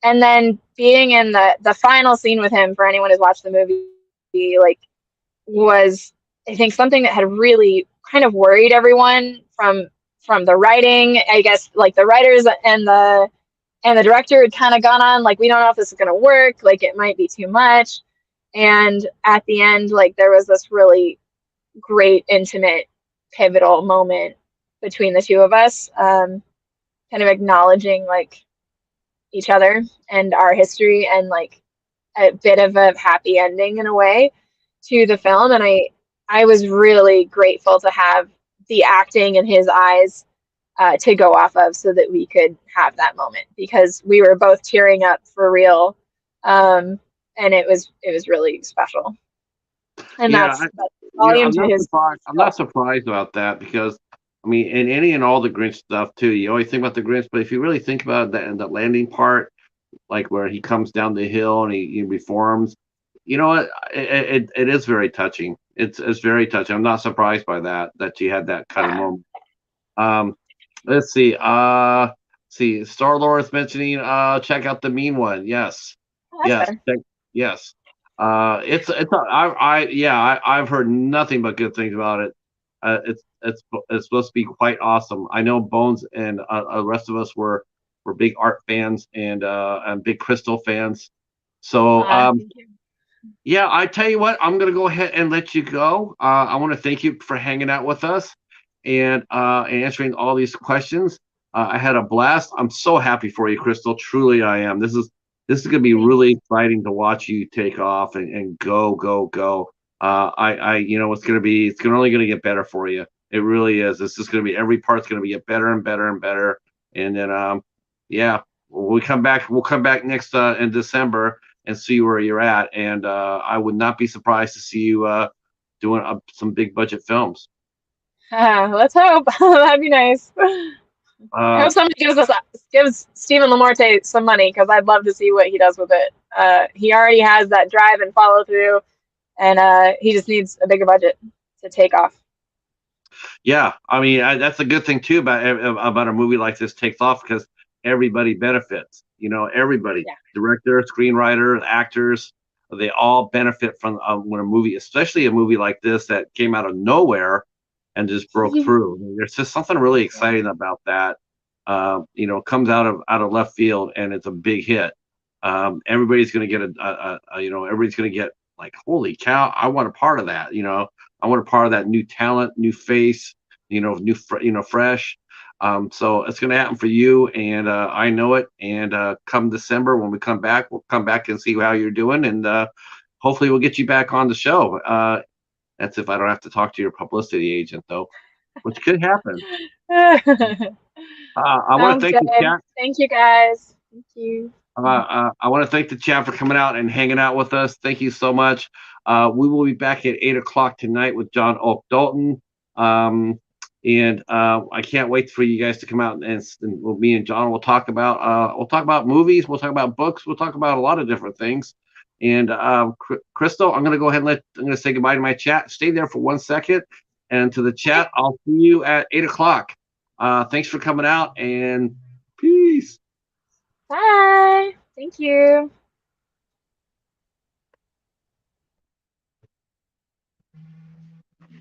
and then being in the final scene with him, for anyone who's watched the movie, like, was, I think, something that had really kind of worried everyone from the writing. I guess like the writers and the director had kind of gone on like, we don't know if this is going to work, like it might be too much. And at the end, like, there was this really great, intimate, pivotal moment between the two of us, kind of acknowledging like each other and our history, and like a bit of a happy ending in a way to the film. And I was really grateful to have the acting in his eyes to go off of, so that we could have that moment, because we were both tearing up for real. And it was really special. And Yeah, that's volume I'm to not his surprised. I'm film. not surprised about that because, I mean, in any and all the Grinch stuff too, you always think about the Grinch, but if you really think about that and the landing part, like where he comes down the hill and he reforms, you know what? It is very touching. It's very touching. I'm not surprised by that you had that kind of Yeah, moment. Um, let's see. See, Star Lord is mentioning. Check out the mean one. Yes, that's yes, fair. yes. I've heard nothing but good things about it. It's supposed to be quite awesome. I know Bones and the rest of us were big art fans and big Krystle fans. So Thank you. yeah, I tell you what, I'm gonna go ahead and let you go. I want to thank you for hanging out with us and answering all these questions. I had a blast. I'm so happy for you, Krystle. Truly, I am. This is gonna be Thank really you. exciting to watch you take off and go. It's gonna only gonna get better for you. It really is. It's just gonna be every part's gonna be get better and better and better. And then yeah, we'll come back next in December and see where you're at. And I would not be surprised to see you doing some big budget films. Let's hope. That'd be nice. I Uh, hope somebody gives Stephen Lamorte some money, because I'd love to see what he does with it. He already has that drive and follow through, and he just needs a bigger budget to take off. yeah, I mean that's a good thing too about a movie like this takes off because everybody benefits. You know, everybody, Yeah. director, screenwriter, actors, they all benefit from when a movie, especially a movie like this that came out of nowhere and just broke through. There's just something really exciting about that. Comes out of left field and it's a big hit. Everybody's going to get everybody's going to get like, holy cow, I want a part of that. I want a part of that new talent, new face, fresh. So it's going to happen for you, and I know it. And come December, when we come back, we'll come back and see how you're doing, and hopefully we'll get you back on the show. That's if I don't have to talk to your publicity agent, though, which could happen. I want to Sounds thank the good. chat. Thank you, guys. Thank you. I want to thank the chat for coming out and hanging out with us. Thank you so much. We will be back at 8 o'clock tonight with John Oak Dalton. And I can't wait for you guys to come out and me and John will talk about movies. We'll talk about books. We'll talk about a lot of different things. And Krystle, I'm going to go ahead and I'm going to say goodbye to my chat. Stay there for 1 second. And to the chat, I'll see you at 8 o'clock. Thanks for coming out and peace. Bye. Thank you.